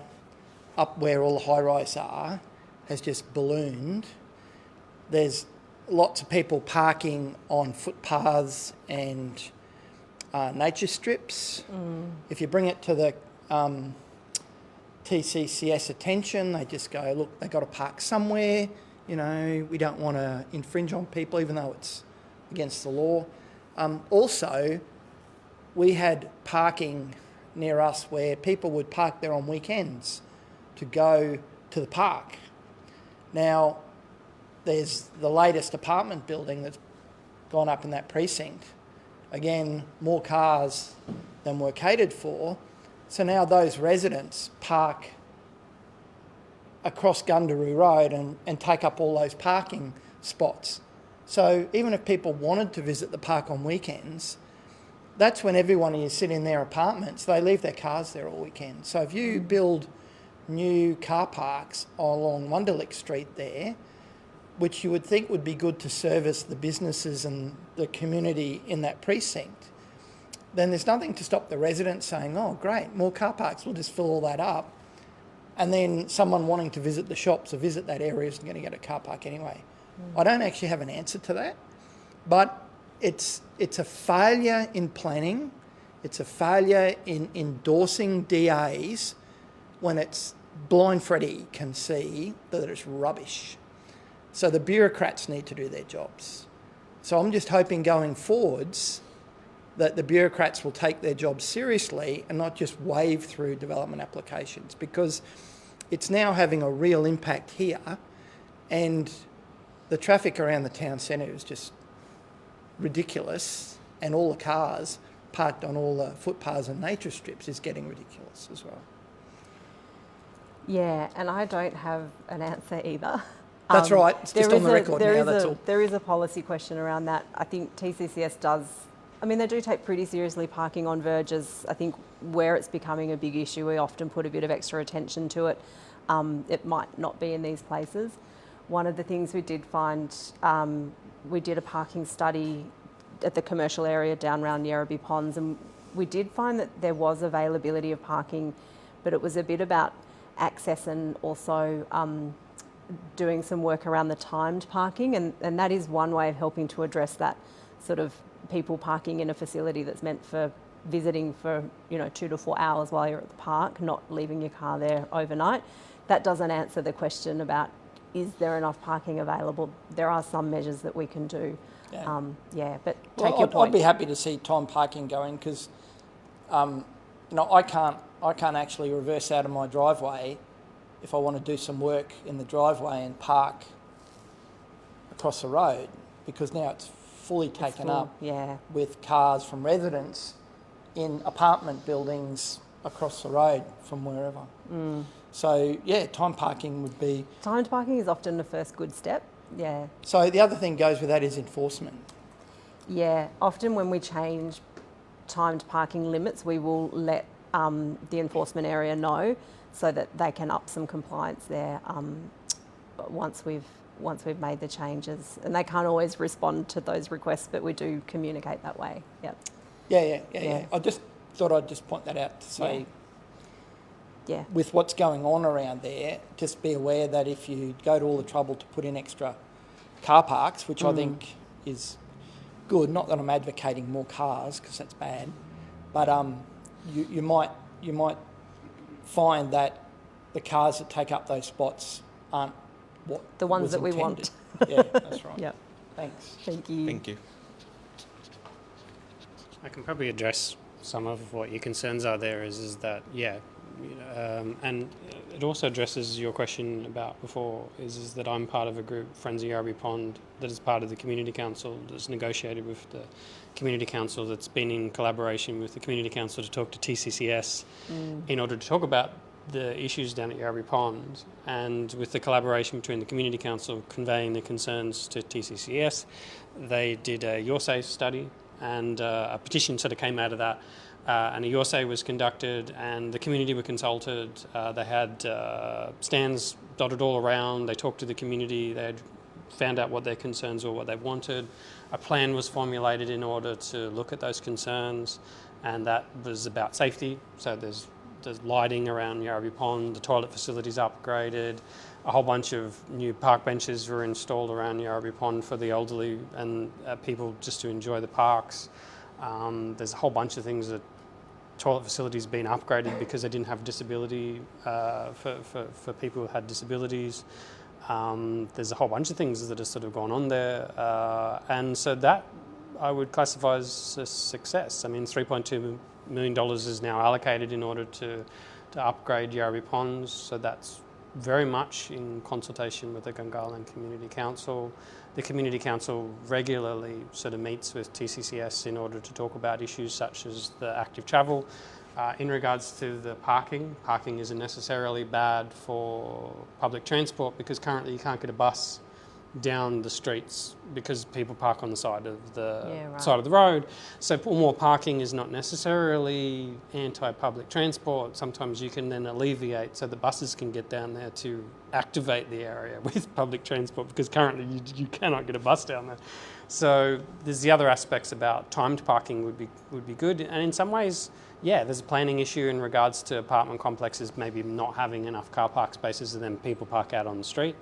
[SPEAKER 3] up where all the high-rise are, has just ballooned. There's lots of people parking on footpaths and nature strips. If you bring it to the TCCS attention, they just go, look, they've got to park somewhere. You know, we don't want to infringe on people, even though it's against the law. Also, we had parking near us where people would park there on weekends to go to the park. Now, there's the latest apartment building that's gone up in that precinct. Again, more cars than were catered for. So now those residents park across Gundaroo Road and take up all those parking spots. So even if people wanted to visit the park on weekends, that's when everyone is sitting in their apartments. They leave their cars there all weekend. So if you build new car parks along Wunderlich Street there, which you would think would be good to service the businesses and the community in that precinct, then there's nothing to stop the residents saying, oh, great, more car parks, we'll just fill all that up. And then someone wanting to visit the shops or visit that area is going to get a car park anyway. I don't actually have an answer to that, but it's a failure in planning. It's a failure in endorsing DAs when it's blind Freddy can see that it's rubbish. So the bureaucrats need to do their jobs. So I'm just hoping going forwards that the bureaucrats will take their jobs seriously and not just wave through development applications, because it's now having a real impact here, and the traffic around the town centre is just ridiculous, and all the cars parked on all the footpaths and nature strips is getting ridiculous as well.
[SPEAKER 5] Yeah, and I don't have an answer either.
[SPEAKER 3] That's right, it's just on the record now, that's all.
[SPEAKER 5] There is a policy question around that. I think TCCS does, I mean, they do take pretty seriously parking on verges. I think where it's becoming a big issue, we often put a bit of extra attention to it. It might not be in these places. One of the things we did find, we did a parking study at the commercial area down around Yarrabee Ponds, and we did find that there was availability of parking, but it was a bit about access and also doing some work around the timed parking, and that is one way of helping to address that sort of people parking in a facility that's meant for visiting for 2 to 4 hours while you're at the park, not leaving your car there overnight. That doesn't answer the question about is there enough parking available. There are some measures that we can do. But take your point.
[SPEAKER 3] I'd be happy to see time parking going, because I can't actually reverse out of my driveway if I want to do some work in the driveway and park across the road, because now it's fully taken up with cars from residents in apartment buildings across the road from wherever. So yeah, time parking would be...
[SPEAKER 5] Timed parking is often the first good step, yeah.
[SPEAKER 3] So the other thing goes with that is enforcement.
[SPEAKER 5] Yeah, often when we change timed parking limits, we will let the enforcement area know so that they can up some compliance there once we've made the changes. And they can't always respond to those requests, but we do communicate that way. Yep.
[SPEAKER 3] Yeah. I just thought I'd just point that out to say, with what's going on around there, just be aware that if you go to all the trouble to put in extra car parks, which I think is good, not that I'm advocating more cars because that's bad, but you might find that the cars that take up those spots aren't what
[SPEAKER 5] the ones
[SPEAKER 3] was
[SPEAKER 5] that
[SPEAKER 3] intended.
[SPEAKER 5] we want.
[SPEAKER 3] Yeah, that's right.
[SPEAKER 5] Yep.
[SPEAKER 3] Thanks.
[SPEAKER 5] Thank you.
[SPEAKER 1] Thank you.
[SPEAKER 4] I can probably address some of what your concerns are there is that, and it also addresses your question about before, is that I'm part of a group, Friends of Yarrabee Pond, that is part of the Community Council, that's negotiated with the Community Council, that's been in collaboration with the Community Council to talk to TCCS in order to talk about the issues down at Yarrabee Pond, and with the collaboration between the Community Council conveying the concerns to TCCS, they did a Your Say study, and a petition sort of came out of that, and a Your Say was conducted, and the community were consulted. They had stands dotted all around. They talked to the community. They had found out what their concerns were, what they wanted. A plan was formulated in order to look at those concerns, and that was about safety. So there's lighting around Yarrabee Pond, the toilet facilities upgraded, a whole bunch of new park benches were installed around Yarrabee Pond for the elderly and people just to enjoy the parks. There's a whole bunch of things that toilet facilities been upgraded because they didn't have disability for people who had disabilities. There's a whole bunch of things that have sort of gone on there, and so that I would classify as a success. I mean, $3.2 million is now allocated in order to upgrade Yarrabee Ponds, so that's very much in consultation with the Gungahlin Community Council. The Community Council regularly sort of meets with TCCS in order to talk about issues such as the active travel. In regards to the parking isn't necessarily bad for public transport because currently you can't get a bus down the streets because people park on the side of the road. So more parking is not necessarily anti-public transport. Sometimes you can then alleviate so the buses can get down there to activate the area with public transport because currently you cannot get a bus down there. So there's the other aspects about timed parking would be good, and in some ways, yeah, there's a planning issue in regards to apartment complexes maybe not having enough car park spaces and then people park out on the street.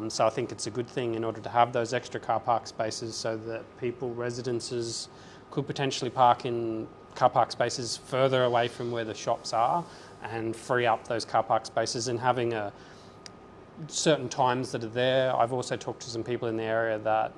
[SPEAKER 4] So I think it's a good thing in order to have those extra car park spaces so that residences could potentially park in car park spaces further away from where the shops are and free up those car park spaces and having certain times that are there. I've also talked to some people in the area that,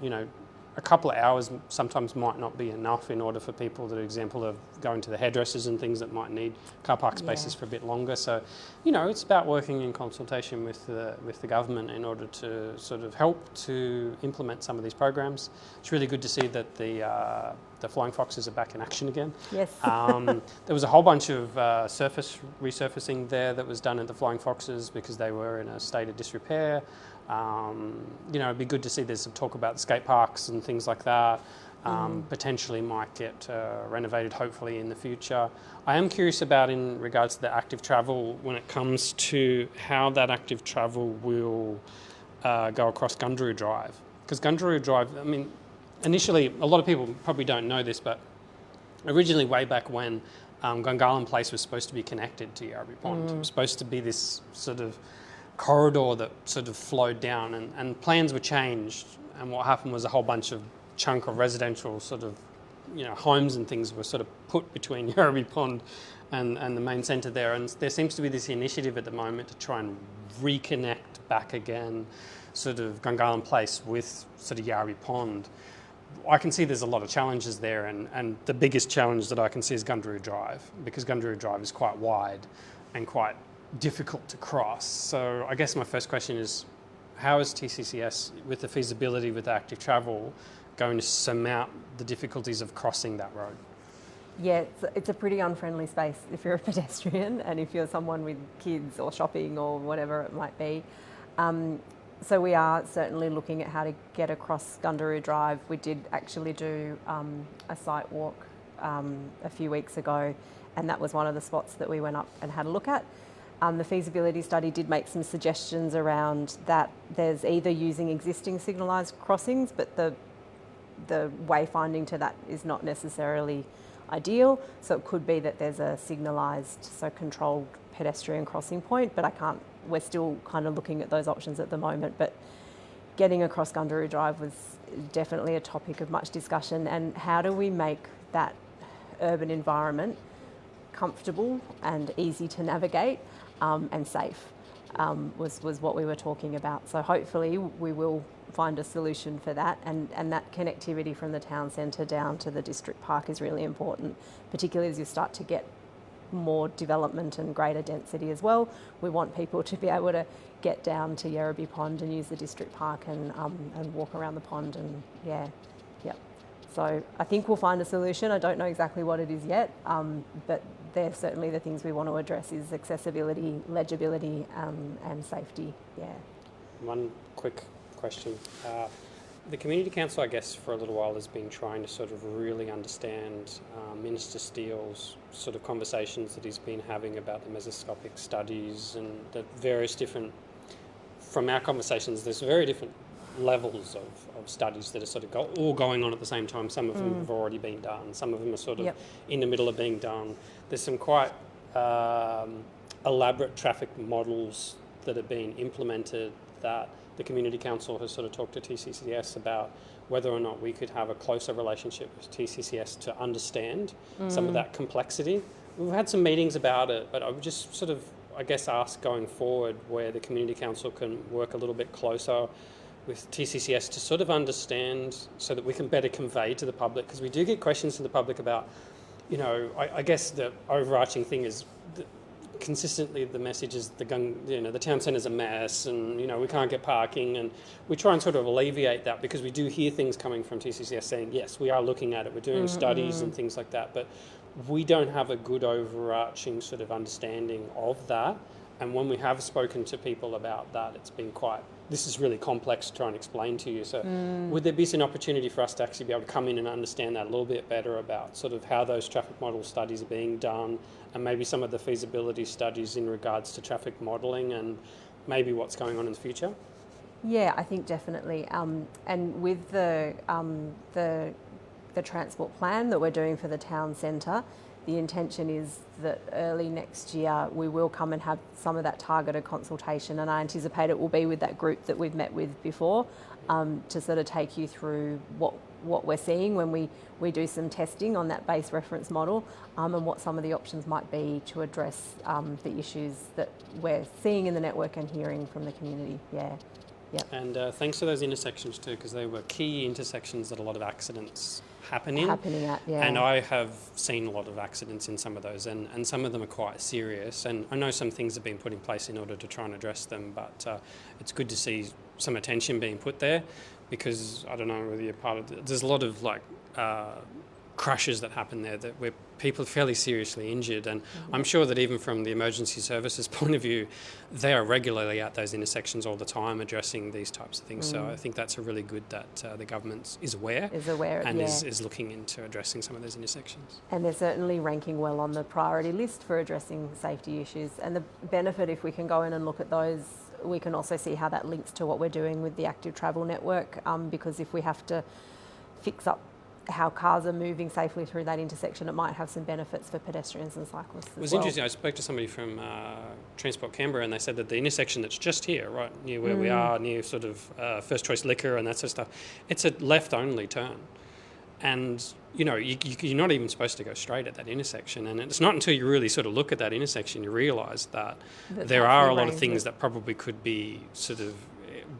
[SPEAKER 4] a couple of hours sometimes might not be enough in order for people, for example, of going to the hairdressers and things that might need car park spaces for a bit longer. So, it's about working in consultation with the government in order to sort of help to implement some of these programs. It's really good to see that the Flying Foxes are back in action again.
[SPEAKER 5] Yes.
[SPEAKER 4] There was a whole bunch of resurfacing there that was done at the Flying Foxes because they were in a state of disrepair. It'd be good to see there's some talk about skate parks and things like that. Potentially might get renovated hopefully in the future. I am curious about in regards to the active travel when it comes to how that active travel will go across Gundaroo Drive. Because Gundaroo Drive, I mean, initially, a lot of people probably don't know this, but originally way back when Gungahlin Place was supposed to be connected to Yarrabee Pond. It was supposed to be this sort of corridor that sort of flowed down and plans were changed, and what happened was a whole bunch of chunk of residential sort of homes and things were sort of put between Yarrabee Pond and the main centre there, and there seems to be this initiative at the moment to try and reconnect back again sort of Gungahlin Place with sort of Yarrabee Pond. I can see there's a lot of challenges there, and the biggest challenge that I can see is Gundaroo Drive, because Gundaroo Drive is quite wide and quite difficult to cross. So I guess my first question is, how is TCCS, with the feasibility with active travel, going to surmount the difficulties of crossing that road?
[SPEAKER 5] Yeah, it's a pretty unfriendly space if you're a pedestrian and if you're someone with kids or shopping or whatever it might be. So we are certainly looking at how to get across Gundaroo Drive. We did actually do a site walk a few weeks ago, and that was one of the spots that we went up and had a look at. The feasibility study did make some suggestions around that. There's either using existing signalised crossings, but the wayfinding to that is not necessarily ideal. So it could be that there's a signalised, so controlled pedestrian crossing point, but we're still kind of looking at those options at the moment. But getting across Gundaroo Drive was definitely a topic of much discussion, and how do we make that urban environment comfortable and easy to navigate and safe was what we were talking about. So hopefully we will find a solution for that, and that connectivity from the town centre down to the district park is really important, particularly as you start to get more development and greater density as well. We want people to be able to get down to Yarrabee Pond and use the district park and walk around the pond, and so I think we'll find a solution. I don't know exactly what it is yet, but they're certainly the things we want to address is accessibility, legibility, and safety. Yeah.
[SPEAKER 4] One quick question. The Community Council, I guess, for a little while has been trying to sort of really understand Minister Steele's sort of conversations that he's been having about the mesoscopic studies and the various different, from our conversations, there's very different levels of studies that are sort of all going on at the same time. Some of them have already been done. Some of them are sort of in the middle of being done. There's some quite elaborate traffic models that have been implemented that the Community Council has sort of talked to TCCS about whether or not we could have a closer relationship with TCCS to understand some of that complexity. We've had some meetings about it, but I would just sort of I guess, ask going forward where the Community Council can work a little bit closer with TCCS to sort of understand so that we can better convey to the public, because we do get questions from the public about, I guess the overarching thing is consistently the message is the town centre's a mess, and we can't get parking, and we try and sort of alleviate that because we do hear things coming from TCCS saying yes, we are looking at it, we're doing studies and things like that, but we don't have a good overarching sort of understanding of that. And when we have spoken to people about that, it's been this is really complex to try and explain to you. So would there be an opportunity for us to actually be able to come in and understand that a little bit better about sort of how those traffic model studies are being done, and maybe some of the feasibility studies in regards to traffic modelling and maybe what's going on in the future?
[SPEAKER 5] Yeah, I think definitely. And with the transport plan that we're doing for the town centre, the intention is that early next year we will come and have some of that targeted consultation, and I anticipate it will be with that group that we've met with before, to sort of take you through what we're seeing when we do some testing on that base reference model, and what some of the options might be to address the issues that we're seeing in the network and hearing from the community. Yeah. Yep.
[SPEAKER 4] And thanks to those intersections too, because they were key intersections that a lot of accidents happening at, yeah. And I have seen a lot of accidents in some of those, and some of them are quite serious, and I know some things have been put in place in order to try and address them, but it's good to see some attention being put there, because I don't know whether you're part of it, there's a lot of crashes that happen there where people are fairly seriously injured, and I'm sure that even from the emergency services point of view, they are regularly at those intersections all the time addressing these types of things. So I think that's a really good that the government is aware and
[SPEAKER 5] yeah.
[SPEAKER 4] is looking into addressing some of those intersections.
[SPEAKER 5] And they're certainly ranking well on the priority list for addressing safety issues. And the benefit, if we can go in and look at those, we can also see how that links to what we're doing with the active travel network, because if we have to fix up how cars are moving safely through that intersection, it might have some benefits for pedestrians and cyclists as well.
[SPEAKER 4] It was interesting, I spoke to somebody from Transport Canberra, and they said that the intersection that's just here, right near where we are, near sort of First Choice Liquor and that sort of stuff, it's a left-only turn. And, you're not even supposed to go straight at that intersection. And it's not until you really sort of look at that intersection you realise that there are a lot of things that probably could be sort of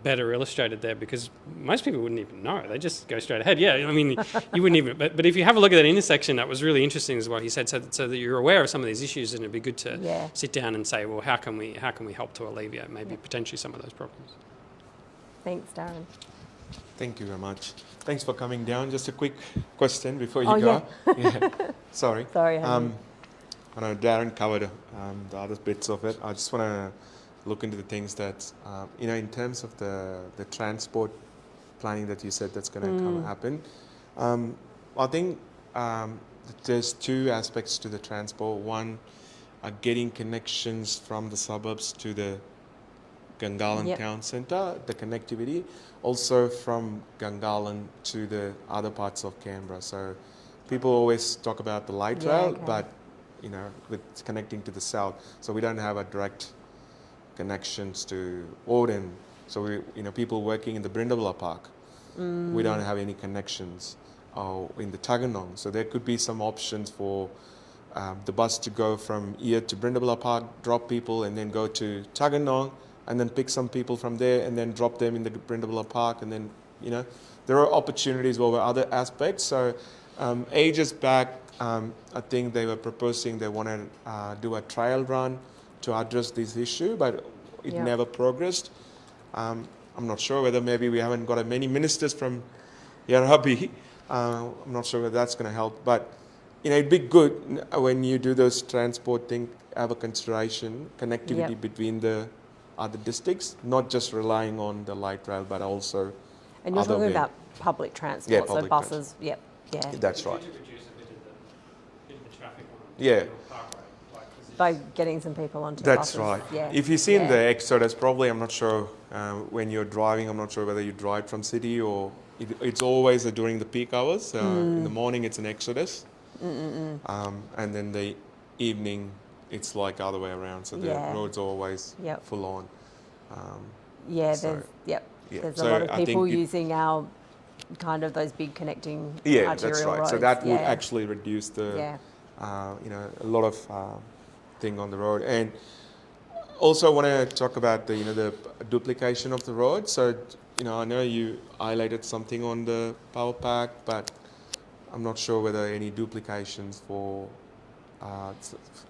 [SPEAKER 4] better illustrated there, because most people wouldn't even know. They just go straight ahead. Yeah, I mean, you wouldn't even... But if you have a look at that intersection, that was really interesting is what he said, so that you're aware of some of these issues, and it'd be good to sit down and say, well, how can we help to alleviate maybe potentially some of those problems?
[SPEAKER 5] Thanks, Darren.
[SPEAKER 1] Thank you very much. Thanks for coming down. Just a quick question before you go. Yeah. Sorry.
[SPEAKER 5] Sorry.
[SPEAKER 1] I know Darren covered the other bits of it. I just want to look into the things that, in terms of the transport planning that you said that's going to happen. I think there's two aspects to the transport. One, getting connections from the suburbs to the Gungahlin town centre, the connectivity, also from Gungahlin to the other parts of Canberra. So people always talk about the light rail, but with connecting to the south, so we don't have a direct connections to Auden. So people working in the Brindabla Park, we don't have any connections in the Tuggeranong. So there could be some options for the bus to go from here to Brindabla Park, drop people, and then go to Tuggeranong, and then pick some people from there and then drop them in the Brindabla Park. And then, there are opportunities over other aspects. So ages back, I think they were proposing they want to do a trial run to address this issue, but it never progressed. I'm not sure whether maybe we haven't got many ministers from Yarrabi. I'm not sure whether that's going to help, but it'd be good when you do those transport things, have a consideration, connectivity between the other districts, not just relying on the light rail, but also
[SPEAKER 5] and you're talking about public transport, so buses,
[SPEAKER 1] That's right.
[SPEAKER 5] By getting some people onto
[SPEAKER 1] That's
[SPEAKER 5] buses.
[SPEAKER 1] right.
[SPEAKER 5] Yeah.
[SPEAKER 1] If you've seen the exodus, probably, I'm not sure, when you're driving, I'm not sure whether you drive from city or it's always during the peak hours. In the morning, it's an exodus. And then the evening, it's like other way around. So the road's always full on. There's a lot of people using our kind of those big connecting arterial that's right.
[SPEAKER 5] roads.
[SPEAKER 1] So that would actually reduce the, a lot of thing on the road. And also want to talk about the duplication of the road. So I know you highlighted something on the power pack, but I'm not sure whether any duplications for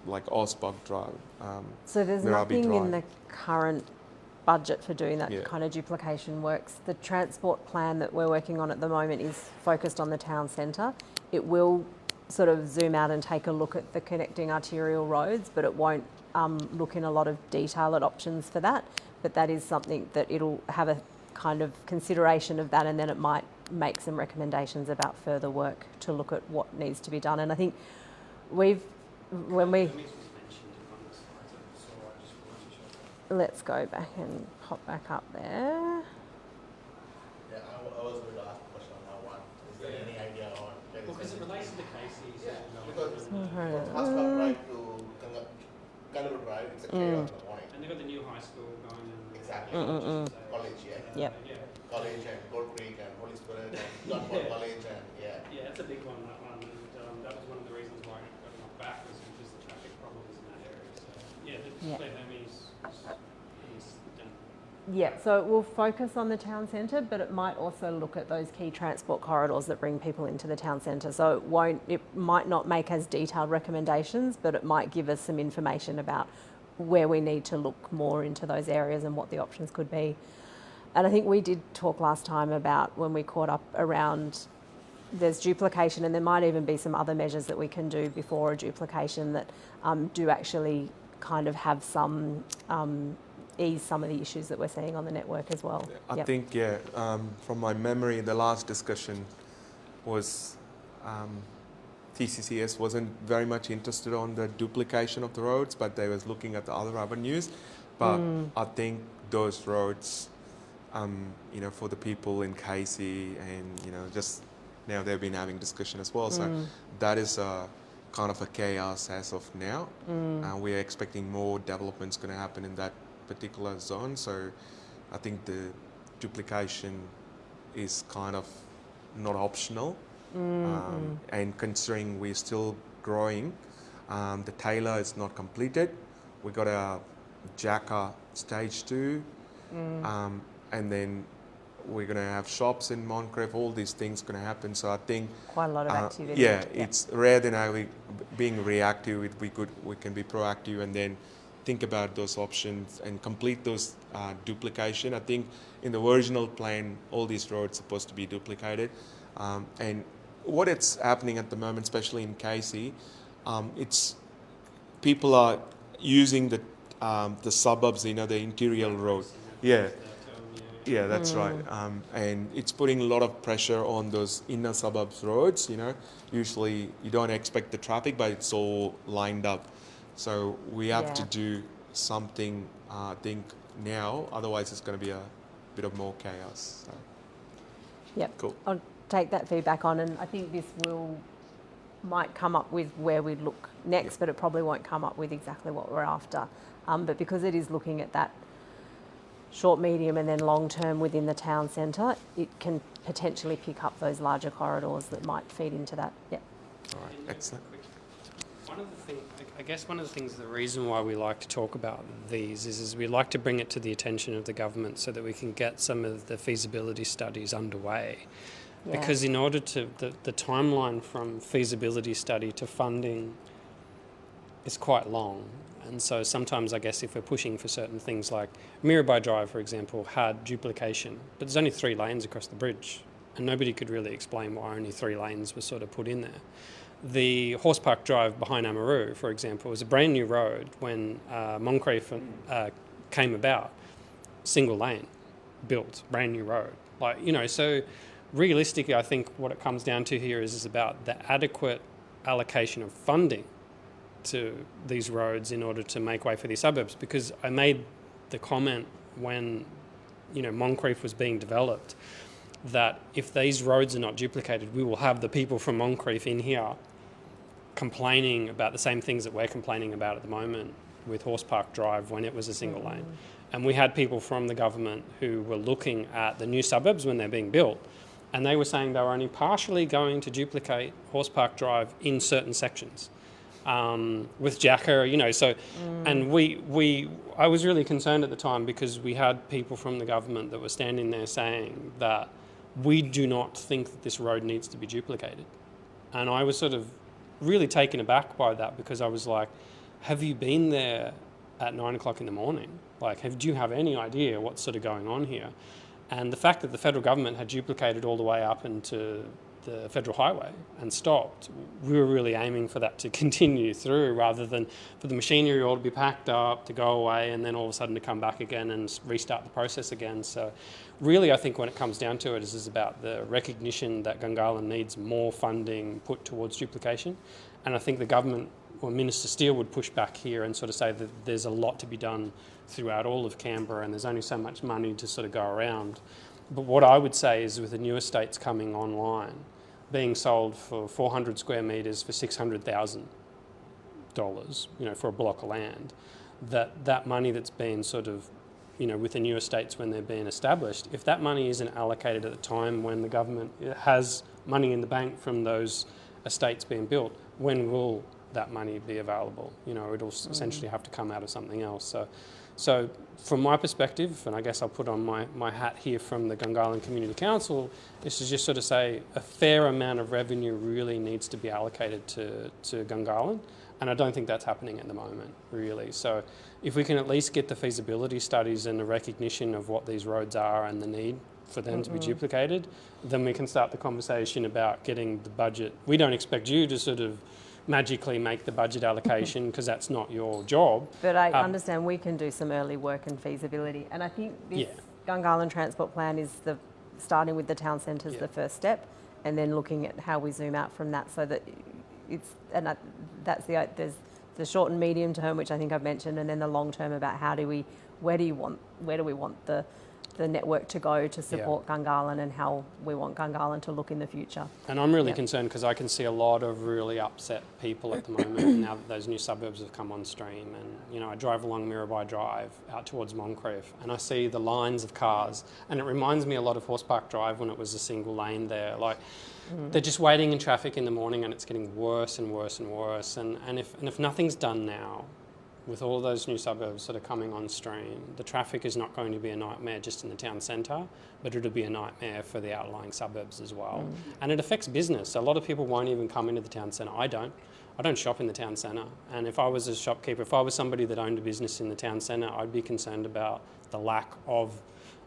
[SPEAKER 1] like Osbog Drive.
[SPEAKER 5] So there's
[SPEAKER 1] Merabi
[SPEAKER 5] nothing in
[SPEAKER 1] Drive.
[SPEAKER 5] the current budget for doing that
[SPEAKER 1] Yeah.
[SPEAKER 5] kind of duplication works. The transport plan that we're working on at the moment is focused on the town centre. It will sort of zoom out and take a look at the connecting arterial roads, but it won't look in a lot of detail at options for that. But that is something that it'll have a kind of consideration of that, and then it might make some recommendations about further work to look at what needs to be done. And I think let's go back and pop back up there.
[SPEAKER 6] Yeah, I was going to ask a question on that one. Is there any idea on?
[SPEAKER 4] Because it relates to the cases.
[SPEAKER 6] Because
[SPEAKER 5] Mhm.
[SPEAKER 6] from Ascot Drive to Gungahlin Drive, it's a chaos in the morning.
[SPEAKER 4] And they've got the new high school going in.
[SPEAKER 6] Exactly. College, yeah.
[SPEAKER 5] Yep.
[SPEAKER 6] College and Gold Creek and Holy Spirit and Longford College and yeah.
[SPEAKER 4] Yeah, it's a big one, that one. And that was one of the reasons why it got knocked back, was because the traffic problems in that area. So, yeah, the split is done.
[SPEAKER 5] Yeah, so it will focus on the town centre, but it might also look at those key transport corridors that bring people into the town centre. So it might not make as detailed recommendations, but it might give us some information about where we need to look more into those areas and what the options could be. And I think we did talk last time about, when we caught up, around there's duplication, and there might even be some other measures that we can do before a duplication that do actually kind of have some ease some of the issues that we're seeing on the network as well.
[SPEAKER 1] I think, from my memory, the last discussion was TCCS wasn't very much interested on the duplication of the roads, but they was looking at the other avenues. But I think those roads, for the people in Casey and, just now they've been having discussion as well. So that is kind of a chaos as of now. We're expecting more developments going to happen in that particular zone. So I think the duplication is kind of not optional. And considering we're still growing, the Taylor is not completed. We got our Jacker stage 2, and then we're going to have shops in Moncrieff. All these things going to happen. So I think
[SPEAKER 5] Quite a lot of activity.
[SPEAKER 1] Yeah, it's rather than being reactive, we can be proactive and then think about those options and complete those duplication. I think in the original plan, all these roads are supposed to be duplicated, and what it's happening at the moment, especially in Casey, it's people are using the suburbs, the interior road. Yeah, that's right. And it's putting a lot of pressure on those inner suburbs roads. Usually you don't expect the traffic, but it's all lined up. So we have to do something, I think, now. Otherwise, it's going to be a bit of more chaos. So.
[SPEAKER 5] Yep.
[SPEAKER 1] Cool.
[SPEAKER 5] I'll take that feedback on, and I think this might come up with where we look next, but it probably won't come up with exactly what we're after. But because it is looking at that short, medium, and then long term within the town centre, it can potentially pick up those larger corridors that might feed into that. Yep.
[SPEAKER 1] All right, excellent.
[SPEAKER 4] One of the things, the reason why we like to talk about these is we like to bring it to the attention of the government so that we can get some of the feasibility studies underway.
[SPEAKER 5] Yeah.
[SPEAKER 4] Because in order to, the timeline from feasibility study to funding is quite long. And so sometimes, I guess, if we're pushing for certain things like Mirabai Drive, for example, had duplication, but there's only 3 lanes across the bridge, and nobody could really explain why only 3 lanes were sort of put in there. The Horse Park Drive behind Amaroo, for example, was a brand new road when Moncrieff came about. Single lane, built, brand new road. So realistically, I think what it comes down to here is about the adequate allocation of funding to these roads in order to make way for these suburbs. Because I made the comment when, Moncrieff was being developed, that if these roads are not duplicated, we will have the people from Moncrieff in here complaining about the same things that we're complaining about at the moment with Horse Park Drive when it was a single lane. And we had people from the government who were looking at the new suburbs when they're being built, and they were saying they were only partially going to duplicate Horse Park Drive in certain sections. with Jacker, you know, so, and I was really concerned at the time because we had people from the government that were standing there saying that we do not think that this road needs to be duplicated. And I was sort of really taken aback by that because I was like, have you been there at 9 o'clock in the morning? Like, do you have any idea what's sort of going on here? And the fact that the federal government had duplicated all the way up into the federal highway and stopped, we were really aiming for that to continue through rather than for the machinery all to be packed up, to go away and then all of a sudden to come back again and restart the process again. So really I think when it comes down to it is about the recognition that Gungahlin needs more funding put towards duplication. And I think the government, or Minister Steele, would push back here and sort of say that there's a lot to be done throughout all of Canberra and there's only so much money to sort of go around. But what I would say is with the new estates coming online, being sold for 400 square metres for $600,000, you know, for a block of land, that money that's been sort of, you know, with the new estates when they're being established, if that money isn't allocated at the time when the government has money in the bank from those estates being built, when will that money be available? You know, it'll essentially have to come out of something else. So from my perspective, and I guess I'll put on my hat here from the Gungahlin Community Council, is to just sort of say a fair amount of revenue really needs to be allocated to Gungahlin, and I don't think that's happening at the moment, really. So if we can at least get the feasibility studies and the recognition of what these roads are and the need for them to be duplicated, then we can start the conversation about getting the budget. We don't expect you to sort of magically make the budget allocation because that's not your job.
[SPEAKER 5] But I understand we can do some early work and feasibility. And I think this Gungahlin Transport Plan is starting with the town centre is the first step, and then looking at how we zoom out from that so that there's the short and medium term, which I think I've mentioned, and then the long term about where do we want the network to go to support Gungahlin and how we want Gungahlin to look in the future.
[SPEAKER 4] And I'm really concerned because I can see a lot of really upset people at the moment now that those new suburbs have come on stream. And, you know, I drive along Mirabai Drive out towards Moncrief and I see the lines of cars, and it reminds me a lot of Horse Park Drive when it was a single lane there. Like, they're just waiting in traffic in the morning and it's getting worse and worse and worse. And if nothing's done now, with all those new suburbs that are coming on stream, the traffic is not going to be a nightmare just in the town centre, but it'll be a nightmare for the outlying suburbs as well. And it affects business. A lot of people won't even come into the town centre. I don't shop in the town centre. And if I was a shopkeeper, if I was somebody that owned a business in the town centre, I'd be concerned about the lack of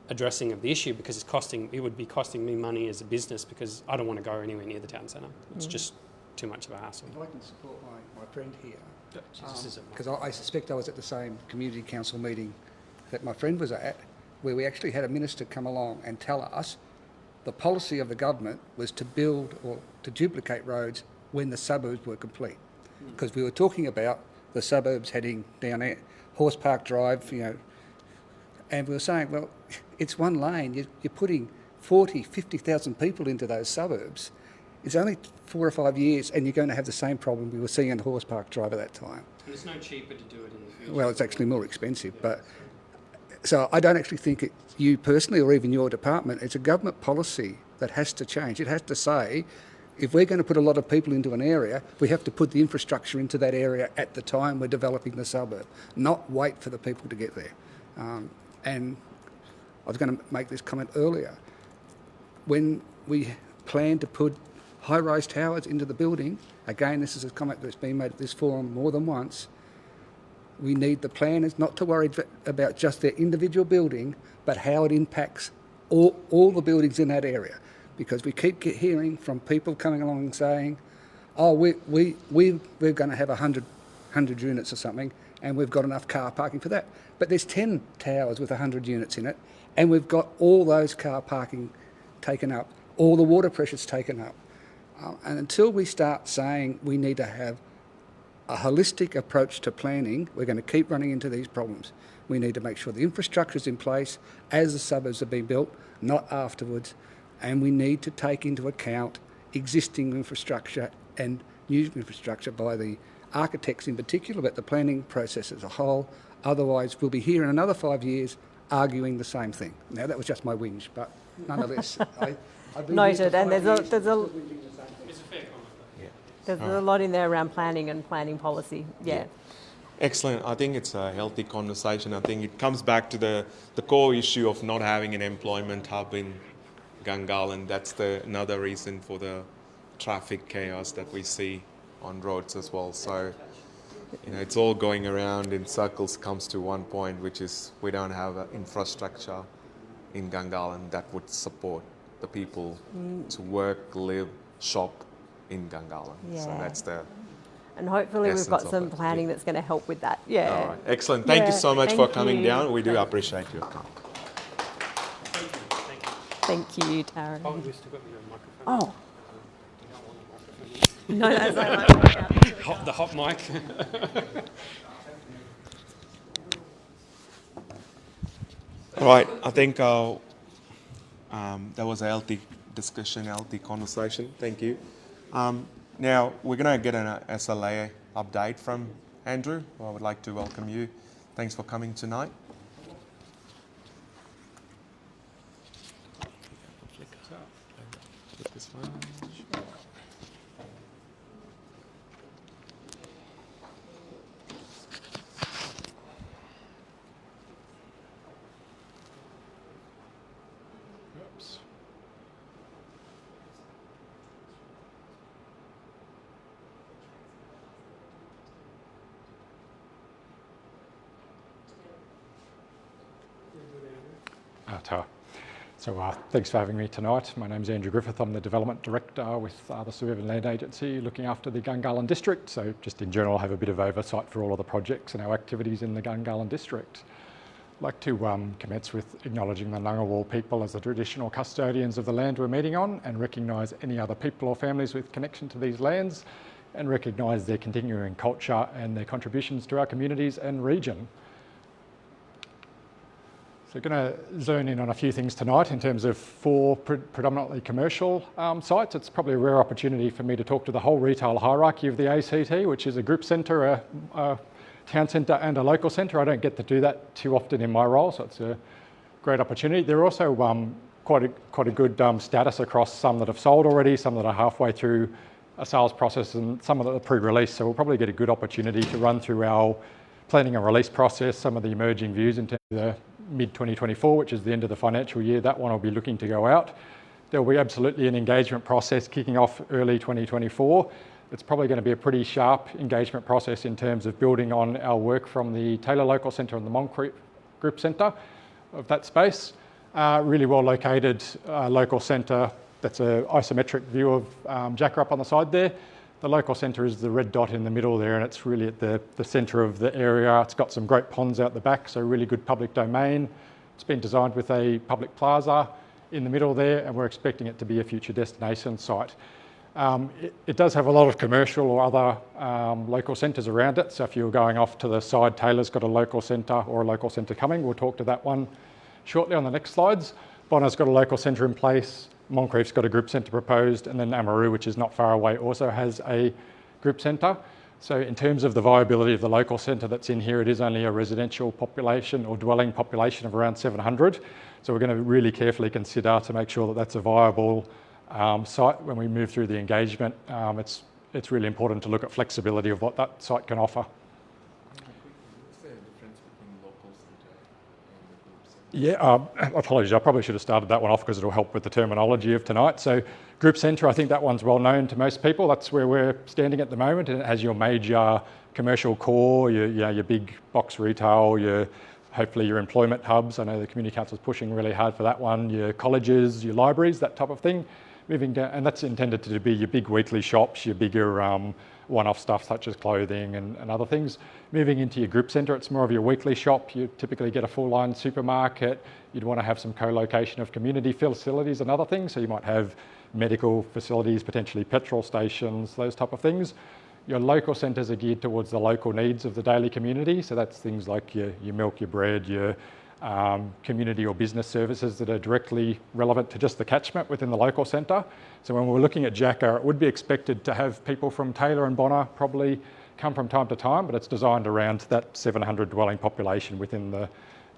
[SPEAKER 4] addressing of the issue because it would be costing me money as a business because I don't want to go anywhere near the town centre. It's just too much of a hassle.
[SPEAKER 2] If I can support my friend here,
[SPEAKER 4] Because
[SPEAKER 2] I suspect I was at the same community council meeting that my friend was at, where we actually had a minister come along and tell us the policy of the government was to build or to duplicate roads when the suburbs were complete. Because we were talking about the suburbs heading down there, Horse Park Drive, you know, and we were saying, well, it's one lane, you're putting 40, 50,000 people into those suburbs. It's only 4 or 5 years and you're going to have the same problem we were seeing in Horse Park Drive at that time.
[SPEAKER 4] And it's no cheaper to do it in the future.
[SPEAKER 2] Well, it's actually more expensive, but so I don't actually think it's you personally or even your department. It's a government policy that has to change. It has to say, if we're going to put a lot of people into an area, we have to put the infrastructure into that area at the time we're developing the suburb, not wait for the people to get there. And I was going to make this comment earlier. When we plan to put high-rise towers into the building, again, this is a comment that's been made at this forum more than once, we need the planners not to worry about just their individual building, but how it impacts all the buildings in that area. Because we keep hearing from people coming along and saying, oh, we're going to have 100 units or something, and we've got enough car parking for that. But there's 10 towers with 100 units in it, and we've got all those car parking taken up, all the water pressure's taken up. And until we start saying we need to have a holistic approach to planning, we're going to keep running into these problems. We need to make sure the infrastructure is in place as the suburbs are being built, not afterwards. And we need to take into account existing infrastructure and new infrastructure by the architects in particular, but the planning process as a whole. Otherwise, we'll be here in another 5 years arguing the same thing. Now, that was just my whinge, but nonetheless, I've been
[SPEAKER 5] Noted, and there's a
[SPEAKER 4] It's a fair comment.
[SPEAKER 5] There's a lot in there around planning and planning policy. Yeah.
[SPEAKER 1] Excellent. I think it's a healthy conversation. I think it comes back to the core issue of not having an employment hub in Gungahlin. That's another reason for the traffic chaos that we see on roads as well. So, it's all going around in circles, comes to one point, which is we don't have an infrastructure in Gungahlin that would support the people to work, live, shop in Gungahlin. So
[SPEAKER 5] Yeah.
[SPEAKER 1] that's the
[SPEAKER 5] And hopefully we've
[SPEAKER 1] essence
[SPEAKER 5] got
[SPEAKER 1] of
[SPEAKER 5] some
[SPEAKER 1] it.
[SPEAKER 5] planning that's going to help with that. Yeah.
[SPEAKER 1] all right. Excellent. Thank you
[SPEAKER 5] Yeah,
[SPEAKER 1] so much for
[SPEAKER 5] thank
[SPEAKER 1] coming
[SPEAKER 5] you.
[SPEAKER 1] down. We do appreciate your time.
[SPEAKER 5] Thank you, Tara.
[SPEAKER 4] Oh, we still got your microphone.
[SPEAKER 5] Oh.
[SPEAKER 4] You don't want
[SPEAKER 5] No,
[SPEAKER 4] a microphone.
[SPEAKER 5] that's like
[SPEAKER 4] The hot mic.
[SPEAKER 1] All right. I think that was a healthy discussion, healthy conversation. Thank you. Now we're going to get an SLA update from Andrew. I would like to welcome you. Thanks for coming tonight. Flip this one. Oops.
[SPEAKER 7] Thanks for having me tonight. My name's Andrew Griffith. I'm the Development Director with the Suburban Land Agency looking after the Gungahlin District. So just in general, I have a bit of oversight for all of the projects and our activities in the Gungahlin District. I'd like to commence with acknowledging the Ngunnawal people as the traditional custodians of the land we're meeting on, and recognise any other people or families with connection to these lands, and recognise their continuing culture and their contributions to our communities and region. So we're going to zone in on a few things tonight in terms of 4 predominantly commercial sites. It's probably a rare opportunity for me to talk to the whole retail hierarchy of the ACT, which is a group centre, a town centre and a local centre. I don't get to do that too often in my role, so it's a great opportunity. There are also quite a good status across some that have sold already, some that are halfway through a sales process, and some that are pre-release. So we'll probably get a good opportunity to run through our planning and release process, some of the emerging views in terms of the mid-2024, which is the end of the financial year. That one will be looking to go out. There will be absolutely an engagement process kicking off early 2024. It's probably going to be a pretty sharp engagement process in terms of building on our work from the Taylor Local Centre and the Moncrief Group Centre of that space. Really well located local centre. That's an isometric view of Jakarap on the side there. The local centre is the red dot in the middle there, and it's really at the centre of the area. It's got some great ponds out the back, so really good public domain. It's been designed with a public plaza in the middle there, and we're expecting it to be a future destination site. It does have a lot of commercial or other local centres around it, so if you're going off to the side, Taylor's got a local centre or a local centre coming. We'll talk to that one shortly on the next slides. Bonner's got a local centre in place. Moncrief's got a group centre proposed, and then Amaroo, which is not far away, also has a group centre. So in terms of the viability of the local centre that's in here, it is only a residential population or dwelling population of around 700. So we're going to really carefully consider to make sure that that's a viable site when we move through the engagement. It's really important to look at flexibility of what that site can offer.
[SPEAKER 1] What's the difference between local centre and the group centre?
[SPEAKER 7] Yeah, apologies. I probably should have started that one off because it'll help with the terminology of tonight. So group centre, I think that one's well known to most people. That's where we're standing at the moment, and it has your major commercial core, your big box retail, hopefully your employment hubs. I know the Community Council is pushing really hard for that one, your colleges, your libraries, that type of thing. Moving down, and that's intended to be your big weekly shops, your bigger one-off stuff such as clothing and other things. Moving into your group centre, it's more of your weekly shop. You typically get a full-line supermarket. You'd want to have some co-location of community facilities and other things. So you might have medical facilities, potentially petrol stations, those type of things. Your local centres are geared towards the local needs of the daily community. So that's things like your milk, your bread, your community or business services that are directly relevant to just the catchment within the local centre. So when we're looking at Jacka, it would be expected to have people from Taylor and Bonner probably come from time to time, but it's designed around that 700 dwelling population within the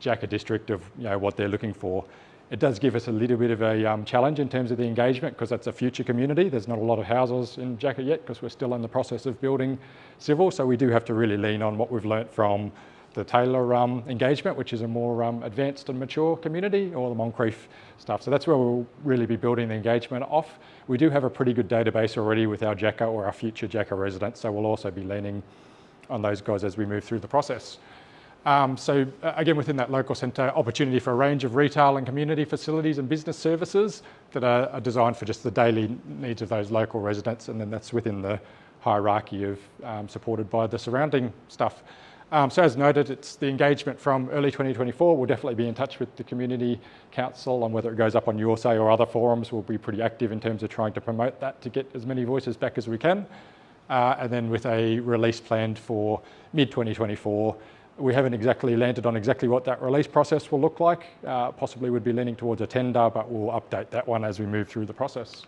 [SPEAKER 7] Jacka district of what they're looking for. It does give us a little bit of a challenge in terms of the engagement because that's a future community. There's not a lot of houses in Jacka yet because we're still in the process of building civil. So we do have to really lean on what we've learnt from the Taylor engagement, which is a more advanced and mature community, or the Moncrief stuff. So that's where we'll really be building the engagement off. We do have a pretty good database already with our Jacka or our future Jacka residents. So we'll also be leaning on those guys as we move through the process. Again, within that local centre, opportunity for a range of retail and community facilities and business services that are designed for just the daily needs of those local residents, and then that's within the hierarchy of supported by the surrounding stuff. So as noted, it's the engagement from early 2024. We'll definitely be in touch with the Community Council, and whether it goes up on Your Say or other forums, we'll be pretty active in terms of trying to promote that to get as many voices back as we can. And then with a release planned for mid-2024. We haven't exactly landed on exactly what that release process will look like. Possibly would be leaning towards a tender, but we'll update that one as we move through the process.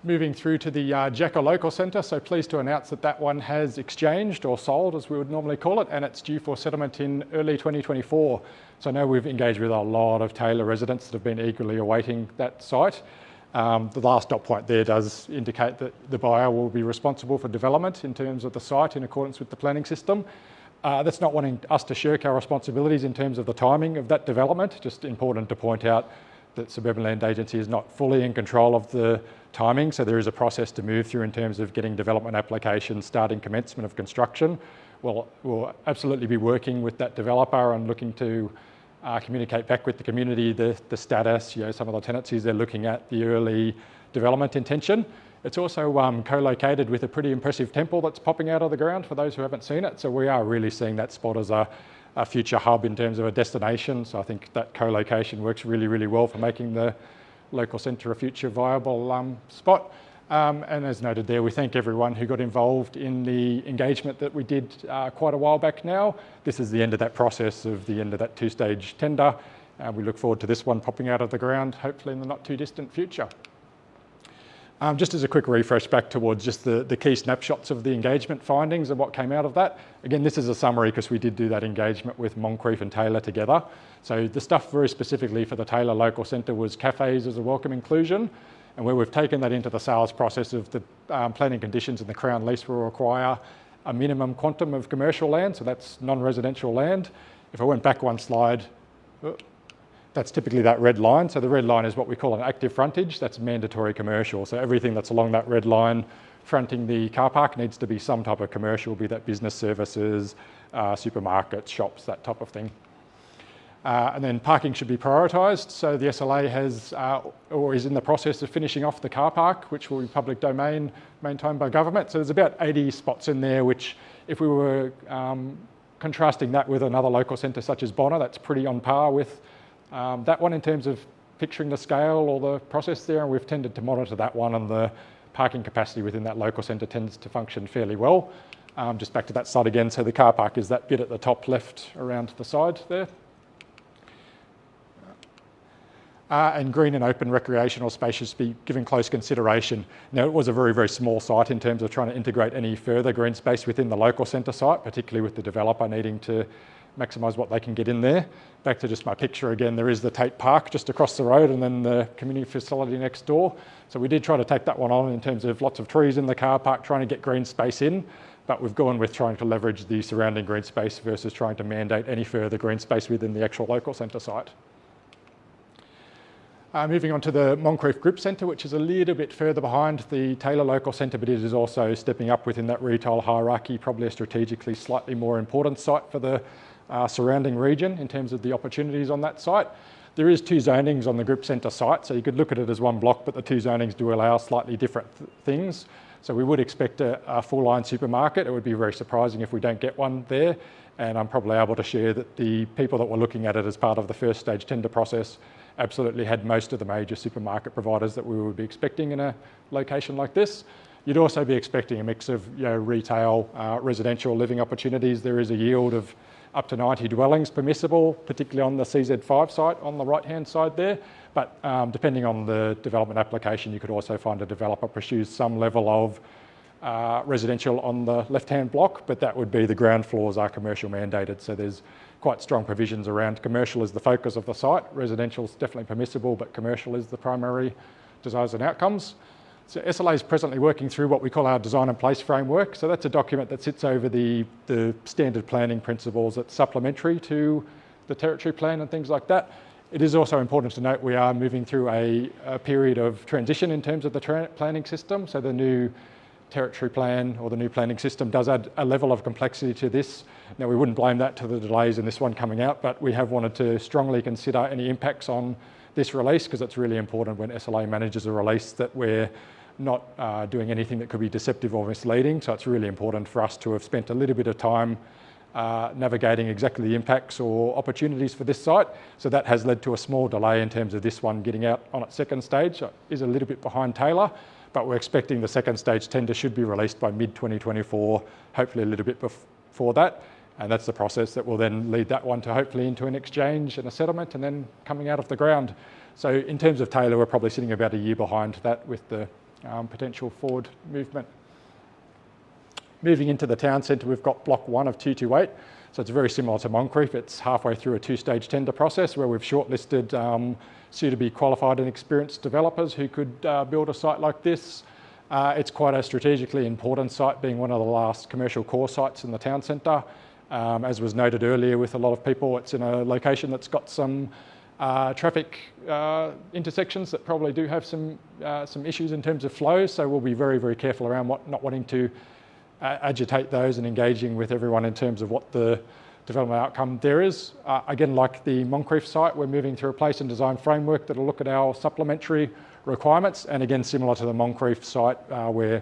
[SPEAKER 7] Moving through to the Jacka Local Centre, so pleased to announce that that one has exchanged or sold, as we would normally call it, and it's due for settlement in early 2024. So I know we've engaged with a lot of Taylor residents that have been eagerly awaiting that site. The last dot point there does indicate that the buyer will be responsible for development in terms of the site in accordance with the planning system. That's not wanting us to shirk our responsibilities in terms of the timing of that development. Just important to point out that Suburban Land Agency is not fully in control of the timing, so there is a process to move through in terms of getting development applications, starting commencement of construction. We'll absolutely be working with that developer and looking to communicate back with the community the status, some of the tenancies they're looking at, the early development intention. It's also co-located with a pretty impressive temple that's popping out of the ground for those who haven't seen it. So we are really seeing that spot as a future hub in terms of a destination. So I think that co-location works really, really well for making the local centre a future viable spot. And as noted there, we thank everyone who got involved in the engagement that we did quite a while back now. This is the end of that process of the end of that two-stage tender. We look forward to this one popping out of the ground, hopefully in the not too distant future. Just as a quick refresh back towards just the key snapshots of the engagement findings and what came out of that. Again, this is a summary because we did do that engagement with Moncrief and Taylor together. So the stuff very specifically for the Taylor Local Centre was cafes as a welcome inclusion, and where we've taken that into the sales process of the planning conditions and the Crown lease will require a minimum quantum of commercial land, so that's non-residential land. If I went back one slide, that's typically that red line. So the red line is what we call an active frontage. That's mandatory commercial. So everything that's along that red line fronting the car park needs to be some type of commercial, be that business services, supermarkets, shops, that type of thing. And then parking should be prioritised. So the SLA has or is in the process of finishing off the car park, which will be public domain maintained by government. So there's about 80 spots in there, which if we were contrasting that with another local centre such as Bonner, that's pretty on par with that one in terms of picturing the scale or the process there, and we've tended to monitor that one, and the parking capacity within that local centre tends to function fairly well. Just back to that slide again, so the car park is that bit at the top left around the side there. And green and open recreational spaces be given close consideration. Now, it was a very, very small site in terms of trying to integrate any further green space within the local centre site, particularly with the developer needing to maximise what they can get in there. Back to just my picture again, there is the Tate Park just across the road and then the community facility next door. So we did try to take that one on in terms of lots of trees in the car park, trying to get green space in, but we've gone with trying to leverage the surrounding green space versus trying to mandate any further green space within the actual local centre site. Moving on to the Moncrief Group Centre, which is a little bit further behind the Taylor Local Centre, but it is also stepping up within that retail hierarchy, probably a strategically slightly more important site for the surrounding region in terms of the opportunities on that site. There is two zonings on the group centre site, so you could look at it as one block, but the two zonings do allow slightly different things. So we would expect a full-line supermarket. It would be very surprising if we don't get one there, and I'm probably able to share that the people that were looking at it as part of the first stage tender process absolutely had most of the major supermarket providers that we would be expecting in a location like this. You'd also be expecting a mix of retail, residential living opportunities. There is a yield of up to 90 dwellings permissible, particularly on the CZ5 site on the right-hand side there. But depending on the development application, you could also find a developer pursues some level of residential on the left-hand block, but that would be the ground floors are commercial mandated. So there's quite strong provisions around commercial as the focus of the site. Residential is definitely permissible, but commercial is the primary desires and outcomes. So SLA is presently working through what we call our design and place framework. So that's a document that sits over the standard planning principles that's supplementary to the territory plan and things like that. It is also important to note we are moving through a period of transition in terms of the planning system. So the new territory plan or the new planning system does add a level of complexity to this. Now, we wouldn't blame that to the delays in this one coming out, but we have wanted to strongly consider any impacts on this release, because it's really important when SLA manages a release that we're not doing anything that could be deceptive or misleading. So it's really important for us to have spent a little bit of time navigating exactly the impacts or opportunities for this site. So that has led to a small delay in terms of this one getting out on its second stage. It is a little bit behind Taylor, but we're expecting the second stage tender should be released by mid-2024, hopefully a little bit before that. And that's the process that will then lead that one to hopefully into an exchange and a settlement and then coming out of the ground. So in terms of Taylor, we're probably sitting about a year behind that with the potential forward movement. Moving into the town centre, we've got block 1 of 228. So it's very similar to Moncrief. It's halfway through a 2-stage tender process where we've shortlisted suitably qualified and experienced developers who could build a site like this. It's quite a strategically important site, being one of the last commercial core sites in the town centre. As was noted earlier with a lot of people, it's in a location that's got some traffic intersections that probably do have some issues in terms of flow. So we'll be very, very careful around not wanting to agitate those and engaging with everyone in terms of what the development outcome there is. Again, like the Moncrief site, we're moving through a place and design framework that'll look at our supplementary requirements. And again, similar to the Moncrief site, we're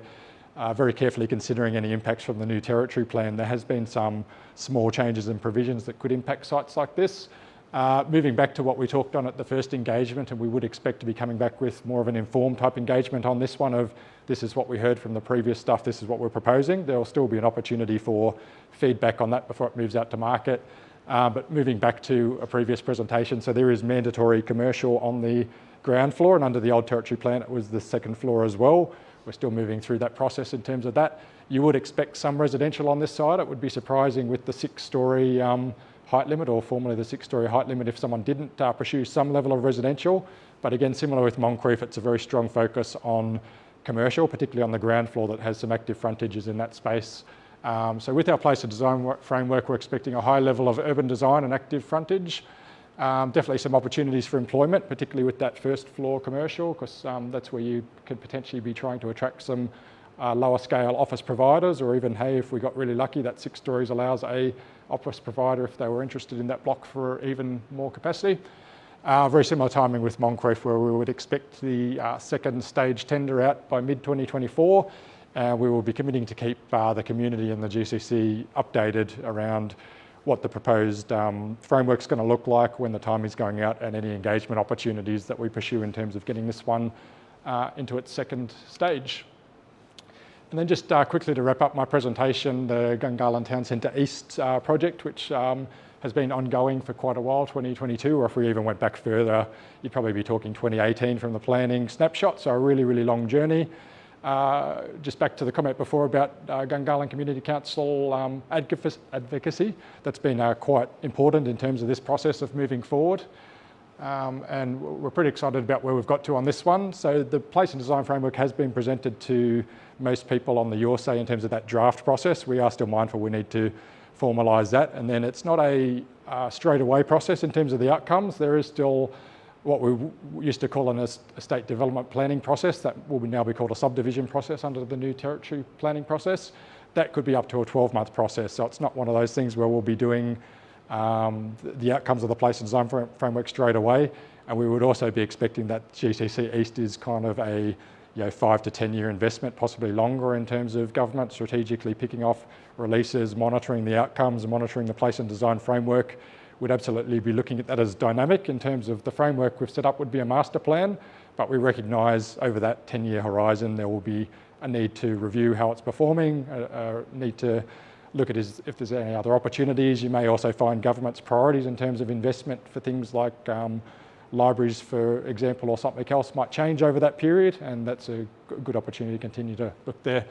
[SPEAKER 7] very carefully considering any impacts from the new territory plan. There has been some small changes and provisions that could impact sites like this. Moving back to what we talked on at the first engagement, and we would expect to be coming back with more of an informed type engagement on this one of this is what we heard from the previous stuff, this is what we're proposing. There will still be an opportunity for feedback on that before it moves out to market. But moving back to a previous presentation, so there is mandatory commercial on the ground floor, and under the old territory plan it was the second floor as well. We're still moving through that process in terms of that. You would expect some residential on this side. It would be surprising with the 6-storey height limit, or formerly the 6-storey height limit, if someone didn't pursue some level of residential. But again, similar with Moncrief, it's a very strong focus on commercial, particularly on the ground floor that has some active frontages in that space. So with our place and design framework, we're expecting a high level of urban design and active frontage. Definitely some opportunities for employment, particularly with that first floor commercial, because that's where you could potentially be trying to attract some lower scale office providers, or even, hey, if we got really lucky, that 6 stories allows a office provider if they were interested in that block for even more capacity. Very similar timing with Moncrief, where we would expect the second stage tender out by mid-2024. We will be committing to keep the community and the GCC updated around what the proposed framework's going to look like, when the time is going out, and any engagement opportunities that we pursue in terms of getting this one into its second stage. And then just quickly to wrap up my presentation, the Gungahlin Town Centre East project, which has been ongoing for quite a while, 2022, or if we even went back further, you'd probably be talking 2018 from the planning snapshot, so a really, really long journey. Just back to the comment before about Gungahlin Community Council advocacy, that's been quite important in terms of this process of moving forward. And we're pretty excited about where we've got to on this one. So the place and design framework has been presented to most people on the your say in terms of that draft process. We are still mindful we need to formalise that, and then it's not a straight away process in terms of the outcomes. There is still what we used to call an estate development planning process that will now be called a subdivision process under the new territory planning process. That could be up to a 12-month process, so it's not one of those things where we'll be doing the outcomes of the place and design framework straight away. And we would also be expecting that GCC East is kind of a 5 to 10 year investment, possibly longer, in terms of government strategically picking off releases, monitoring the outcomes, and monitoring the place and design framework. We'd absolutely be looking at that as dynamic in terms of the framework we've set up would be a master plan, but we recognise over that 10-year horizon there will be a need to review how it's performing, a need to look at if there's any other opportunities. You may also find government's priorities in terms of investment for things like libraries, for example, or something else might change over that period, and that's a good opportunity to continue to look there.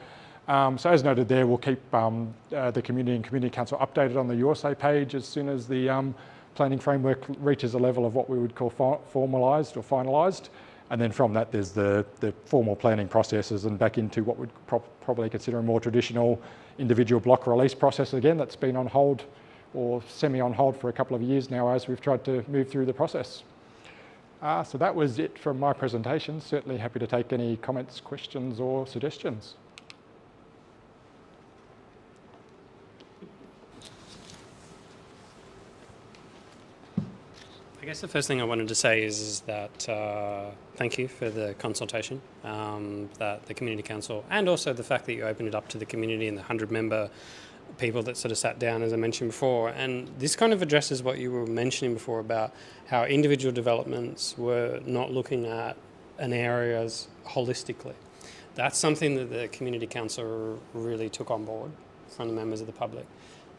[SPEAKER 7] So as noted there, we'll keep the Community and Community Council updated on the USA page as soon as the planning framework reaches a level of what we would call formalised or finalised. And then from that, there's the formal planning processes and back into what we'd probably consider a more traditional individual block release process again that's been on hold or semi on hold for a couple of years now as we've tried to move through the process. So that was it from my presentation. Certainly happy to take any comments, questions or suggestions.
[SPEAKER 4] I guess the first thing I wanted to say is that thank you for the consultation that the Community Council, and also the fact that you opened it up to the community and the 100-member people that sort of sat down, as I mentioned before. And this kind of addresses what you were mentioning before about how individual developments were not looking at an area as holistically. That's something that the Community Council really took on board from the members of the public,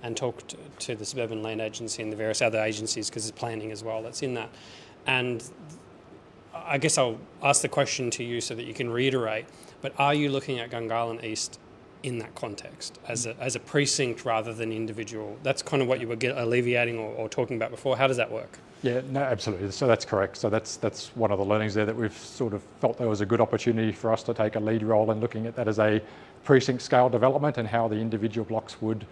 [SPEAKER 4] and talked to the Suburban Land Agency and the various other agencies, because there's planning as well that's in that. And I guess I'll ask the question to you so that you can reiterate, but are you looking at Gungahlin East in that context as a precinct rather than individual? That's kind of what you were alleviating or talking about before. How does that work?
[SPEAKER 7] Yeah, no, absolutely. So that's correct. So that's one of the learnings there, that we've sort of felt there was a good opportunity for us to take a lead role in looking at that as a precinct scale development and how the individual blocks would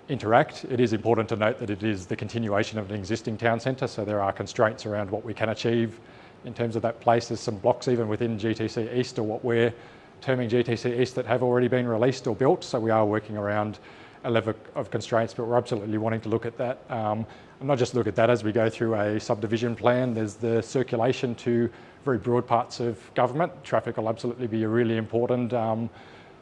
[SPEAKER 7] interact. It is important to note that it is the continuation of an existing town centre, so there are constraints around what we can achieve in terms of that place. There's some blocks even within GCC East, or what we're terming GCC East, that have already been released or built, so we are working around a level of constraints, but we're absolutely wanting to look at that. And not just look at that as we go through a subdivision plan. There's the circulation to very broad parts of government. Traffic will absolutely be a really important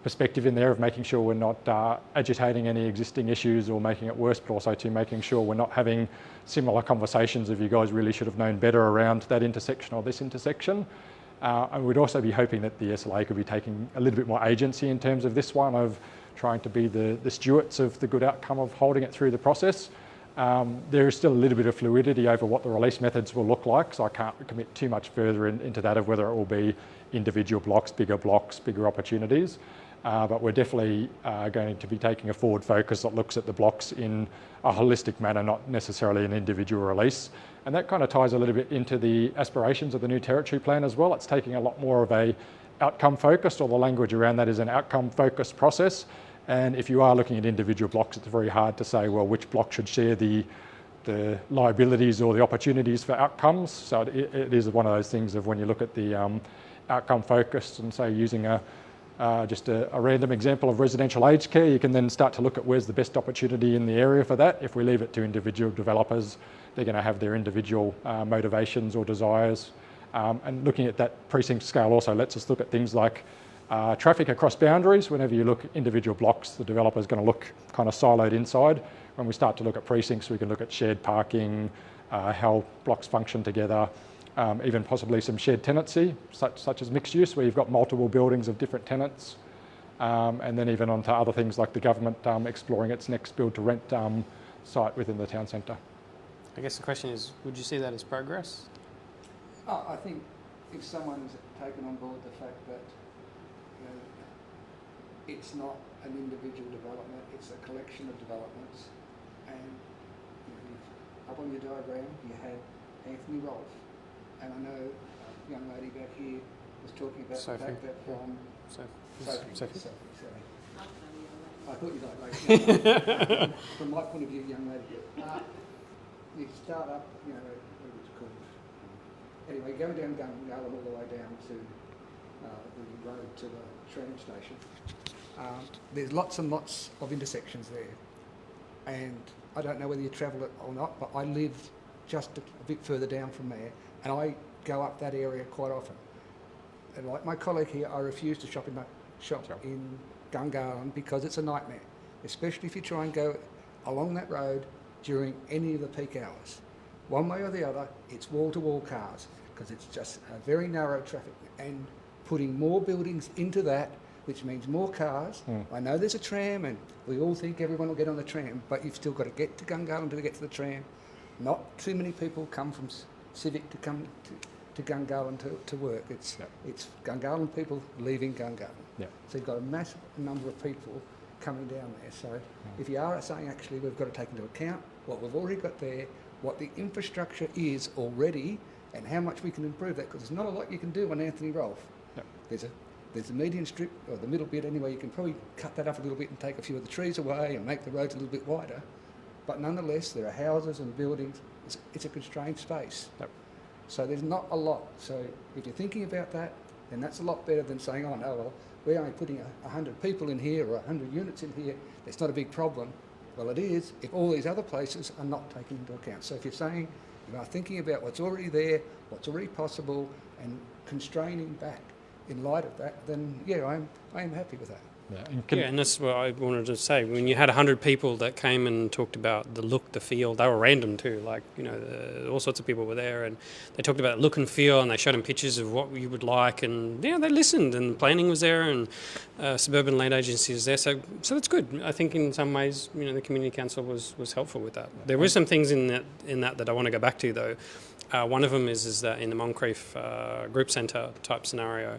[SPEAKER 7] perspective in there of making sure we're not agitating any existing issues or making it worse, but also to making sure we're not having similar conversations of you guys really should have known better around that intersection or this intersection. And we'd also be hoping that the SLA could be taking a little bit more agency in terms of this one, of trying to be the stewards of the good outcome of holding it through the process. There is still a little bit of fluidity over what the release methods will look like, so I can't commit too much further into that of whether it will be individual blocks, bigger opportunities. But we're definitely going to be taking a forward focus that looks at the blocks in a holistic manner, not necessarily an individual release. And that kind of ties a little bit into the aspirations of the new territory plan as well. It's taking a lot more of a outcome focused, or the language around that is an outcome focused process. And if you are looking at individual blocks, it's very hard to say, well, which block should share the liabilities or the opportunities for outcomes. So it is one of those things of when you look at the outcome focused and say using just a random example of residential aged care, you can then start to look at where's the best opportunity in the area for that. If we leave it to individual developers, they're going to have their individual motivations or desires. And looking at that precinct scale also lets us look at things like traffic across boundaries. Whenever you look at individual blocks, the developer's going to look kind of siloed inside. When we start to look at precincts, we can look at shared parking, how blocks function together, even possibly some shared tenancy, such as mixed use, where you've got multiple buildings of different tenants, and then even onto other things like the government exploring its next build to rent site within the town centre.
[SPEAKER 4] I guess the question is, would you see that as progress?
[SPEAKER 2] I think if someone's taken on board the fact that it's not an individual development, it's a collection of developments, and up on your diagram you had Anthony Rolfe, and I know a young lady back here was talking about
[SPEAKER 4] Sophie.
[SPEAKER 2] the fact that
[SPEAKER 4] Sophie.
[SPEAKER 2] Sorry. I thought you'd like lady. From my point of view, young lady. You start up, what it's called. Anyway, going down Gungahlin all the way down to the road to the tram station. There's lots and lots of intersections there, and I don't know whether you travel it or not, but I live just a bit further down from there, and I go up that area quite often. And like my colleague here, I refuse to shop in Gungahlin because it's a nightmare, especially if you try and go along that road during any of the peak hours. One way or the other, it's wall-to-wall cars, because it's just a very narrow traffic, and putting more buildings into that, which means more cars. I know there's a tram, and we all think everyone will get on the tram, but you've still got to get to Gungahlin to get to the tram. Not too many people come from Civic to come to Gungahlin to work. It's Gungahlin people leaving Gungahlin.
[SPEAKER 7] Yeah.
[SPEAKER 2] So you've got a massive number of people coming down there. So if you are saying actually we've got to take into account what we've already got there, what the infrastructure is already, and how much we can improve that, because there's not a lot you can do on Anthony Rolfe.
[SPEAKER 7] Yep.
[SPEAKER 2] There's a median strip, or the middle bit anyway, you can probably cut that up a little bit and take a few of the trees away and make the roads a little bit wider. But nonetheless, there are houses and buildings. It's a constrained space.
[SPEAKER 7] Yep.
[SPEAKER 2] So there's not a lot. So if you're thinking about that, then that's a lot better than saying, oh no, well, we're only putting 100 people in here or 100 units in here. It's not a big problem. Well, it is if all these other places are not taken into account. So if you're saying you are thinking about what's already there, what's already possible, and constraining back in light of that, then yeah, I am happy with that.
[SPEAKER 7] Yeah,
[SPEAKER 4] And that's what I wanted to say. When you had 100 people that came and talked about the look, the feel, they were random too. Like, all sorts of people were there, and they talked about look and feel, and they showed them pictures of what you would like, and they listened, and planning was there, and suburban land agency was there. So that's good. I think in some ways, the community council was helpful with that. There were some things in that I want to go back to though. One of them is that in the Moncrief group centre type scenario.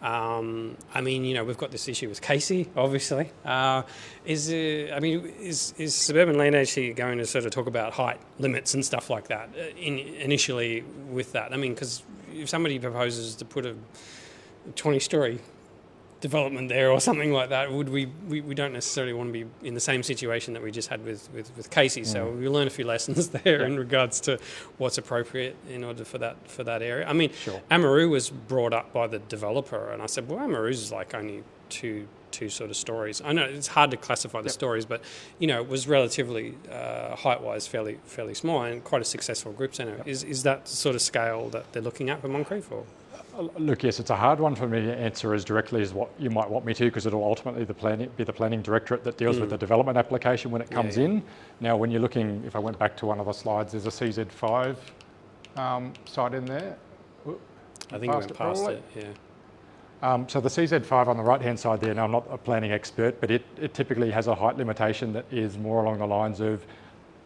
[SPEAKER 4] We've got this issue with Casey, obviously. Is suburban land agency going to sort of talk about height limits and stuff like that initially with that? Because if somebody proposes to put a 20-storey development there or something like that, we don't necessarily want to be in the same situation that we just had with Casey. So we learn a few lessons there in regards to what's appropriate in order for that area.
[SPEAKER 7] Sure.
[SPEAKER 4] Amaroo was brought up by the developer, and I said, well, Amaroo's is like only two sort of stories. I know it's hard to classify the stories, but it was relatively height-wise fairly small and quite a successful group centre. Is that the sort of scale that they're looking at for Moncrief? Or?
[SPEAKER 7] Look, yes, it's a hard one for me to answer as directly as what you might want me to, because it'll ultimately be the planning directorate that deals with the development application when it comes in. Now, when you're looking, if I went back to one of the slides, there's a CZ5 site in there.
[SPEAKER 4] I think we went past it, yeah.
[SPEAKER 7] So the CZ5 on the right-hand side there, now I'm not a planning expert, but it typically has a height limitation that is more along the lines of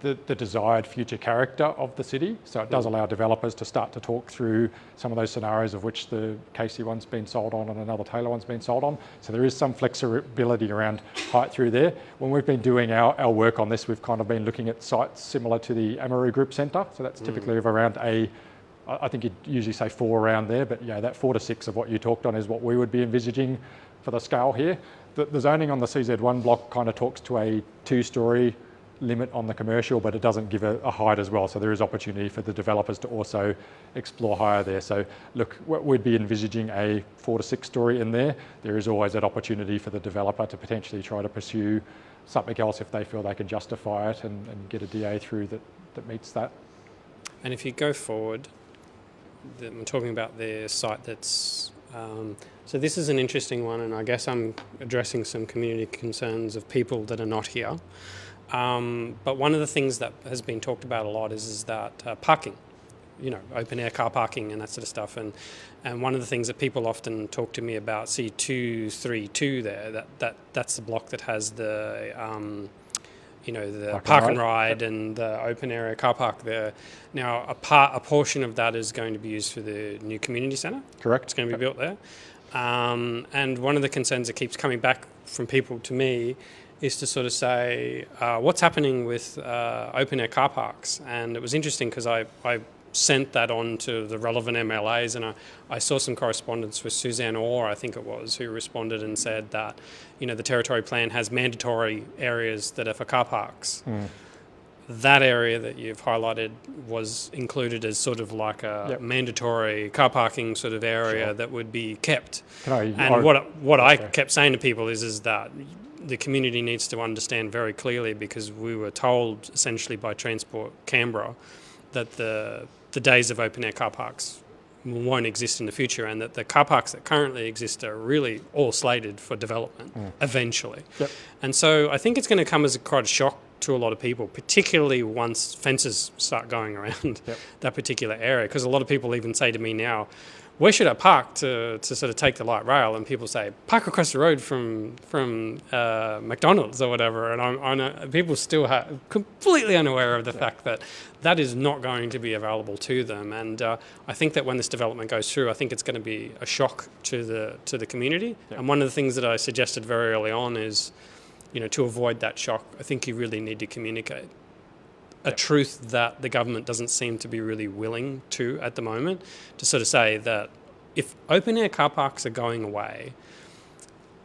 [SPEAKER 7] the desired future character of the city. So it does allow developers to start to talk through some of those scenarios of which the Casey one's been sold on and another Taylor one's been sold on. So there is some flexibility around height through there. When we've been doing our work on this, we've kind of been looking at sites similar to the Amaroo Group Centre. So that's typically of around I think you'd usually say 4 around there, but yeah, that 4 to 6 of what you talked on is what we would be envisaging for the scale here. The zoning on the CZ1 block kind of talks to a 2-storey limit on the commercial, but it doesn't give a height as well. So there is opportunity for the developers to also explore higher there. So look, we'd be envisaging a 4 to 6 story in there. There is always that opportunity for the developer to potentially try to pursue something else if they feel they can justify it and get a DA through that meets that.
[SPEAKER 4] And if you go forward, I'm talking about the site that's... so this is an interesting one, and I guess I'm addressing some community concerns of people that are not here. But one of the things that has been talked about a lot is that parking, open air car parking and that sort of stuff. And one of the things that people often talk to me about, C232 there, that's the block that has the the park and ride and the open area car park there. Now, a portion of that is going to be used for the new community centre.
[SPEAKER 7] Correct.
[SPEAKER 4] It's going to be built there. And one of the concerns that keeps coming back from people to me is to sort of say, what's happening with open air car parks? And it was interesting because I sent that on to the relevant MLAs, and I saw some correspondence with Suzanne Orr, I think it was, who responded and said that, the territory plan has mandatory areas that are for car parks. That area that you've highlighted was included as sort of like a mandatory car parking sort of area that would be kept. What I kept saying to people is that the community needs to understand very clearly, because we were told essentially by Transport Canberra that the days of open air car parks won't exist in the future, and that the car parks that currently exist are really all slated for development eventually. And so I think it's going to come as quite a shock to a lot of people, particularly once fences start going around that particular area, because a lot of people even say to me now, where should I park to sort of take the light rail? And people say, park across the road from McDonald's or whatever. And I know people still are completely unaware of the fact that that is not going to be available to them. And I think that when this development goes through, I think it's going to be a shock to the community. And one of the things that I suggested very early on is, to avoid that shock, I think you really need to communicate a truth that the government doesn't seem to be really willing to at the moment, to sort of say that if open air car parks are going away,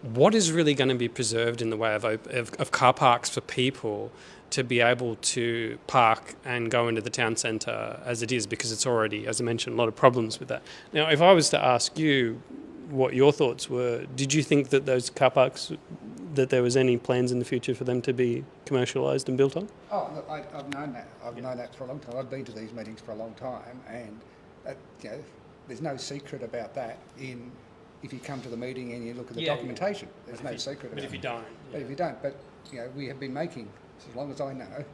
[SPEAKER 4] what is really going to be preserved in the way of car parks for people to be able to park and go into the town centre as it is, because it's already, as I mentioned, a lot of problems with that. Now, if I was to ask you what your thoughts were, did you think that those car parks, that there was any plans in the future for them to be commercialised and built on?
[SPEAKER 2] Oh, look, I've known that. I've known that for a long time. I've been to these meetings for a long time, and there's no secret about that. If you come to the meeting and you look at the documentation, there's no secret about it.
[SPEAKER 4] But if you don't,
[SPEAKER 2] But if you don't, we have been making, as long as I know,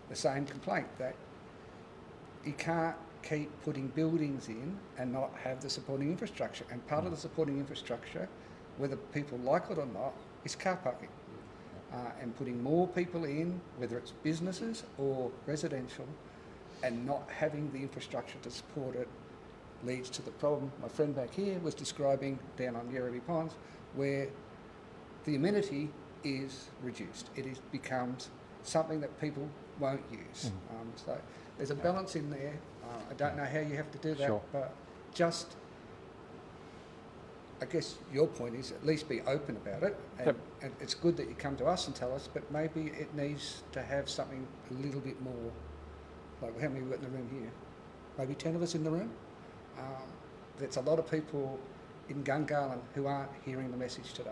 [SPEAKER 2] the same complaint that you can't keep putting buildings in and not have the supporting infrastructure. And part of the supporting infrastructure, whether people like it or not, is car parking. And putting more people in, whether it's businesses or residential, and not having the infrastructure to support it leads to the problem my friend back here was describing down on Yerraby Ponds, where the amenity is reduced. It becomes something that people won't use. So there's a balance in there. I don't know how you have to do that, but just, I guess your point is at least be open about it. And it's good that you come to us and tell us, but maybe it needs to have something a little bit more, like how many we've got in the room here? Maybe 10 of us in the room? There's a lot of people in Gungahlin who aren't hearing the message today.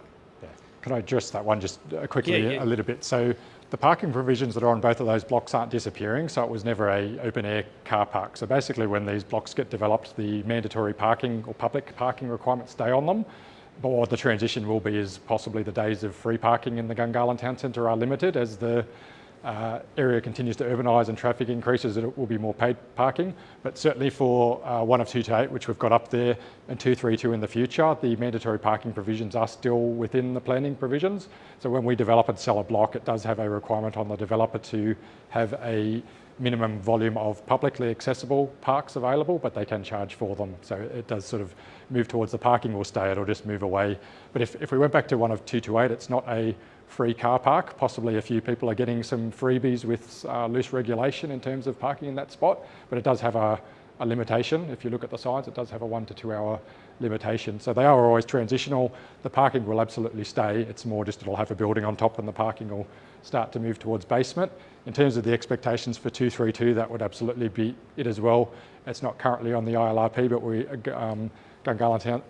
[SPEAKER 7] Can I address that one just quickly a little bit? So the parking provisions that are on both of those blocks aren't disappearing, so it was never a open air car park. So basically when these blocks get developed, the mandatory parking or public parking requirements stay on them. But what the transition will be is possibly the days of free parking in the Gungahlin Town Centre are limited. As the area continues to urbanise and traffic increases, it will be more paid parking. But certainly for 1 of 2 to 8, which we've got up there, and 2, 3, 2 in the future, the mandatory parking provisions are still within the planning provisions. So when we develop and sell a block, it does have a requirement on the developer to have a minimum volume of publicly accessible parks available, but they can charge for them. So it does sort of move towards the parking will stay, it'll just move away. But if we went back to 1 of 2 to 8, it's not a free car park. Possibly a few people are getting some freebies with loose regulation in terms of parking in that spot, but it does have a limitation. If you look at the signs, it does have a 1 to 2 hour limitation. So they are always transitional. The parking will absolutely stay. It's more just it'll have a building on top and the parking will start to move towards basement. In terms of the expectations for 232, that would absolutely be it as well. It's not currently on the ILRP, but we Gungahlin Town,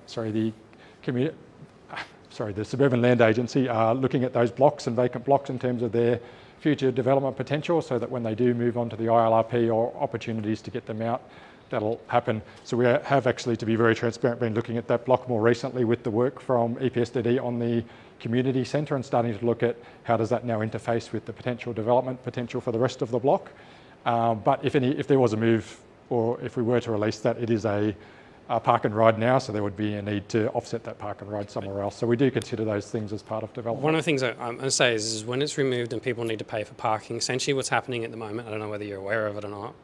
[SPEAKER 7] the Suburban Land Agency are looking at those blocks and vacant blocks in terms of their future development potential, so that when they do move on to the ILRP or opportunities to get them out, that'll happen. So we have actually, to be very transparent, been looking at that block more recently with the work from EPSDD on the community centre and starting to look at how does that now interface with the potential development potential for the rest of the block. But if there was a move, or if we were to release that, it is a park and ride now, so there would be a need to offset that park and ride somewhere else. So we do consider those things as part of development.
[SPEAKER 4] One of the things I'm going to say is when it's removed and people need to pay for parking, essentially what's happening at the moment, I don't know whether you're aware of it or not,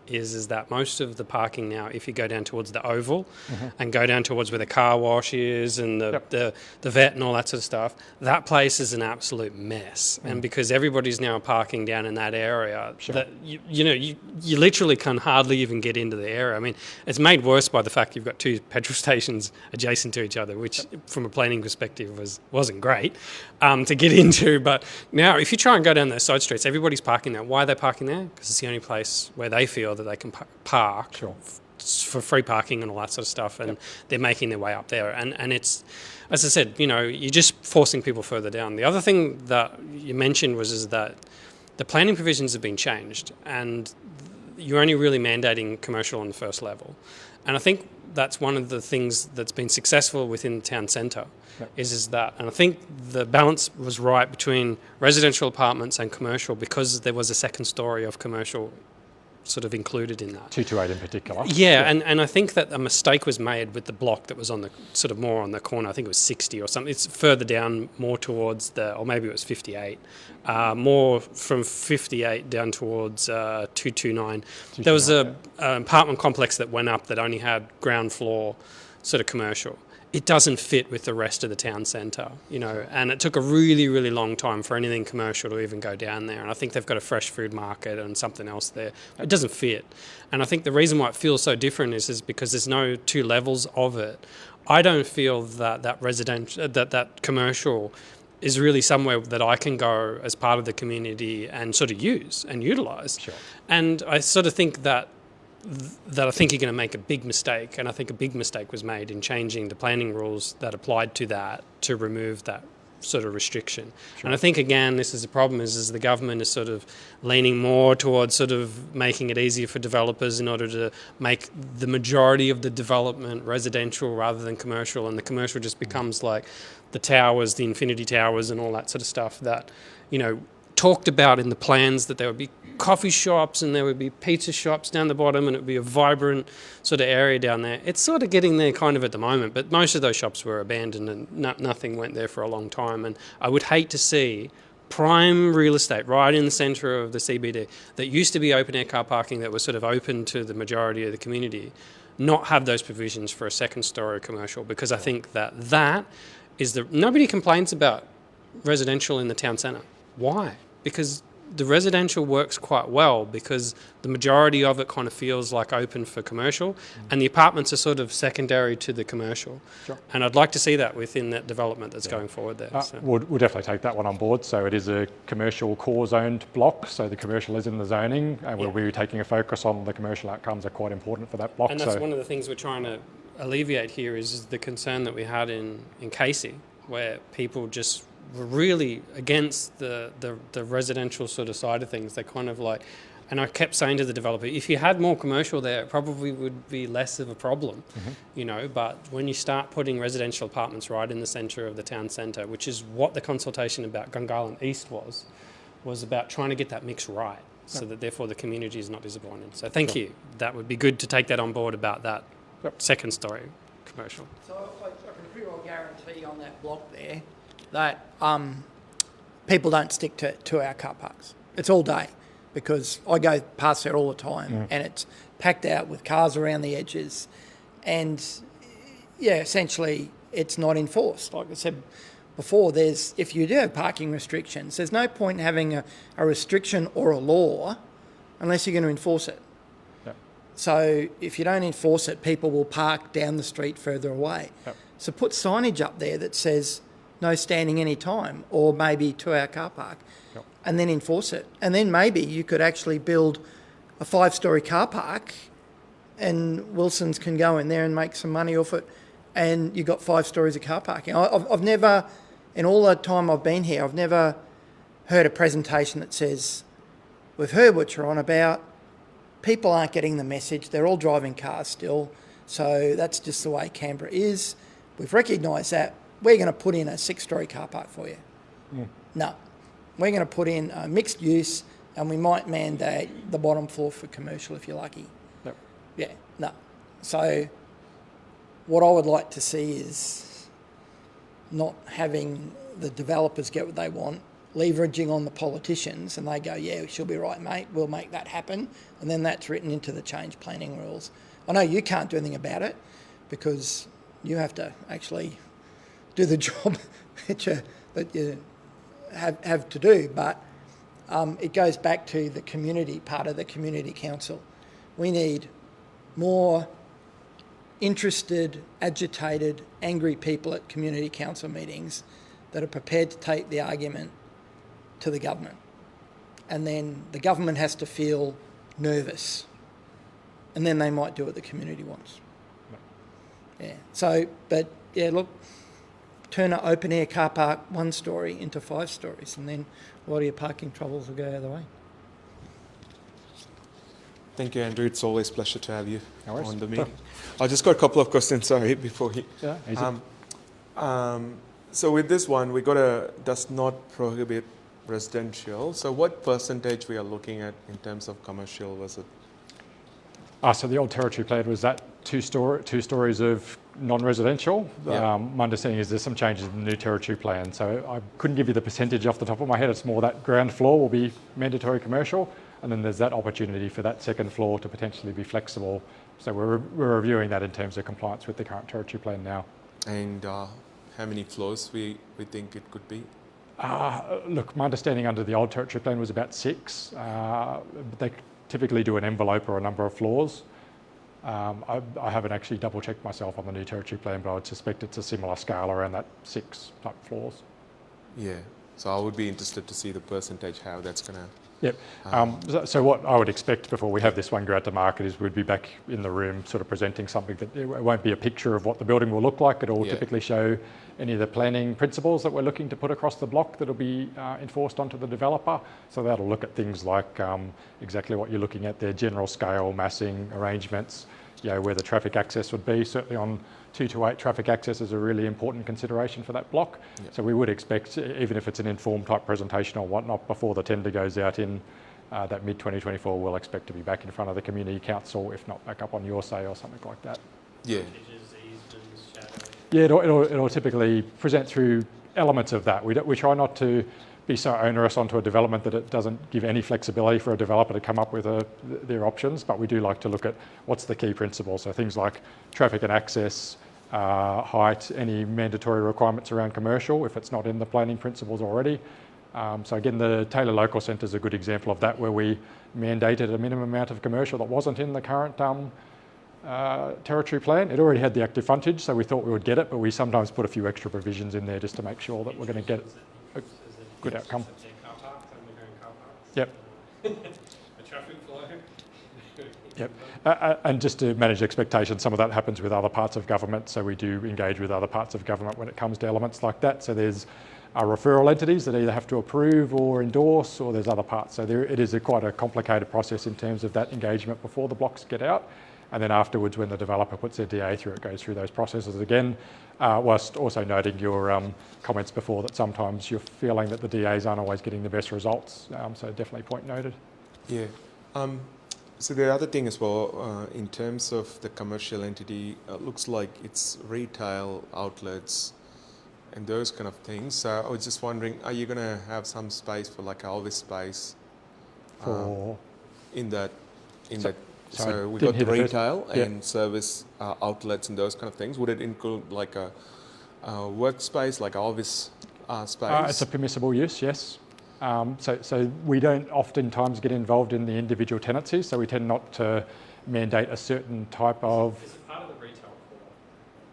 [SPEAKER 4] is that most of the parking now, if you go down towards the oval and go down towards where the car wash is and the vet and all that sort of stuff, that place is an absolute mess. And because everybody's now parking down in that area, that you literally can hardly even get into the area. I mean, it's made worse by the fact you've got 2 petrol stations adjacent to each other, which from a planning perspective wasn't great to get into. But now if you try and go down those side streets, everybody's parking there. Why are they parking there? Because it's the only place where they feel that they can park for free parking and all that sort of stuff, and they're making their way up there. And it's, as I said, you're just forcing people further down. The other thing that you mentioned is that the planning provisions have been changed, and you're only really mandating commercial on the first level. And I think that's one of the things that's been successful within the town centre, is that, and I think the balance was right between residential apartments and commercial, because there was a second story of commercial sort of included in that.
[SPEAKER 7] 228 in particular.
[SPEAKER 4] Yeah, and I think that a mistake was made with the block that was on the sort of more on the corner. I think it was 60 or something. It's further down, more towards or maybe it was 58. More from 58 down towards 229. There was an apartment complex that went up that only had ground floor sort of commercial. It doesn't fit with the rest of the town centre, you know, and it took a really, really long time for anything commercial to even go down there. And I think they've got a fresh food market and something else there. It doesn't fit. And I think the reason why it feels so different is because there's no two levels of it. I don't feel that residential, that commercial is really somewhere that I can go as part of the community and sort of use and utilise.
[SPEAKER 7] Sure.
[SPEAKER 4] And I sort of think that I think you're going to make a big mistake, and I think a big mistake was made in changing the planning rules that applied to that to remove that sort of restriction. Sure. And I think, again, this is the problem, is the government is sort of leaning more towards sort of making it easier for developers in order to make the majority of the development residential rather than commercial, and the commercial just becomes like the towers, the infinity towers and all that sort of stuff that, you know, talked about in the plans, that there would be coffee shops and there would be pizza shops down the bottom and it would be a vibrant sort of area down there. It's sort of getting there kind of at the moment, but most of those shops were abandoned and nothing went there for a long time. And I would hate to see prime real estate right in the centre of the CBD that used to be open air car parking that was sort of open to the majority of the community not have those provisions for a second story commercial, because I think that is nobody complains about residential in the town centre. Why? Because the residential works quite well, because the majority of it kind of feels like open for commercial, and the apartments are sort of secondary to the commercial. Sure. And I'd like to see that within that development that's going forward there.
[SPEAKER 7] We'll definitely take that one on board. So it is a commercial core zoned block, so the commercial is in the zoning, and we'll be taking a focus on the commercial outcomes are quite important for that block.
[SPEAKER 4] And that's one of the things we're trying to alleviate here is the concern that we had in Casey, where people just were really against the residential sort of side of things. They kind of like, and I kept saying to the developer, if you had more commercial there, it probably would be less of a problem, you know, but when you start putting residential apartments right in the centre of the town centre, which is what the consultation about Gungahlin East was about trying to get that mix right, so that therefore the community is not disappointed. So thank you. That would be good to take that on board about that second story commercial.
[SPEAKER 3] So I can pretty well guarantee on that block there that people don't stick to our car parks. It's all day, because I go past there all the time and it's packed out with cars around the edges, and essentially it's not enforced. Like I said before, if you do have parking restrictions, there's no point in having a restriction or a law unless you're going to enforce it. Yep. So if you don't enforce it, people will park down the street further away. Yep. So put signage up there that says no standing any time, or maybe 2 hour car park, and then enforce it. And then maybe you could actually build a 5-story car park and Wilson's can go in there and make some money off it, and you've got 5 stories of car parking. I've never, in all the time I've been here, I've never heard a presentation that says, we've heard what you're on about, people aren't getting the message, they're all driving cars still, so that's just the way Canberra is. We've recognised that. We're going to put in a 6-story car park for you. No. We're going to put in a mixed use, and we might mandate the bottom floor for commercial if you're lucky.
[SPEAKER 7] Yep.
[SPEAKER 3] Yeah, no. So what I would like to see is not having the developers get what they want, leveraging on the politicians, and they go, yeah, she'll be right, mate, we'll make that happen. And then that's written into the change planning rules. I know you can't do anything about it because you have to actually do the job that you have to do, but it goes back to the community, part of the community council. We need more interested, agitated, angry people at community council meetings that are prepared to take the argument to the government. And then the government has to feel nervous, and then they might do what the community wants. Yeah. So, but yeah, look, turn an open air car park 1 story into 5 stories, and then a lot of your parking troubles will go the other way.
[SPEAKER 1] Thank you, Andrew. It's always a pleasure to have you on the meeting.
[SPEAKER 7] Sure.
[SPEAKER 1] I just got a couple of questions, sorry, before he...
[SPEAKER 7] Yeah, easy.
[SPEAKER 1] So with this one, we got a does not prohibit residential. So what percentage we are looking at in terms of commercial versus
[SPEAKER 7] So the old territory plan was that two stories of non-residential.
[SPEAKER 1] Yeah.
[SPEAKER 7] My understanding is there's some changes in the new territory plan, so I couldn't give you the percentage off the top of my head. It's more that ground floor will be mandatory commercial, and then there's that opportunity for that second floor to potentially be flexible. So we're reviewing that in terms of compliance with the current territory plan now.
[SPEAKER 1] And how many floors we think it could be?
[SPEAKER 7] Look, my understanding under the old territory plan was about 6. They typically do an envelope or a number of floors. I haven't actually double checked myself on the new territory plan, but I would suspect it's a similar scale around that 6 type floors.
[SPEAKER 1] Yeah. So I would be interested to see the percentage, how that's going to...
[SPEAKER 7] Yep. So what I would expect before we have this one go out to market is we'd be back in the room sort of presenting something that it won't be a picture of what the building will look like. It'll typically show any of the planning principles that we're looking to put across the block that'll be enforced onto the developer. So that'll look at things like exactly what you're looking at there, general scale, massing, arrangements, where the traffic access would be. Certainly on 228, traffic access is a really important consideration for that block. Yep. So we would expect, even if it's an informed type presentation or whatnot, before the tender goes out in that mid-2024, we'll expect to be back in front of the Community Council, if not back up on your say or something like that.
[SPEAKER 1] Yeah.
[SPEAKER 7] Yeah, it'll typically present through elements of that. We try not to be so onerous onto a development that it doesn't give any flexibility for a developer to come up with their options, but we do like to look at what's the key principles. So things like traffic and access, height, any mandatory requirements around commercial if it's not in the planning principles already. So again, the Taylor Local Centre is a good example of that, where we mandated a minimum amount of commercial that wasn't in the current territory plan. It already had the active frontage, so we thought we would get it, but we sometimes put a few extra provisions in there just to make sure that we're going to get a good outcome. Yep.
[SPEAKER 4] The traffic flow.
[SPEAKER 7] Yep. And just to manage expectations, some of that happens with other parts of government, so we do engage with other parts of government when it comes to elements like that. So there's referral entities that either have to approve or endorse, or there's other parts. So it is quite a complicated process in terms of that engagement before the blocks get out. And then afterwards, when the developer puts their DA through, it goes through those processes again, whilst also noting your comments before that sometimes you're feeling that the DAs aren't always getting the best results. So definitely point noted.
[SPEAKER 1] Yeah. So the other thing as well, in terms of the commercial entity, looks like it's retail outlets and those kind of things. So I was just wondering, are you going to have some space for like office space in that? So we've got retail and service outlets and those kind of things. Would it include like a workspace, like office space?
[SPEAKER 7] It's a permissible use, yes. So we don't oftentimes get involved in the individual tenancies, so we tend not to mandate a certain type of...
[SPEAKER 4] Is it part of the retail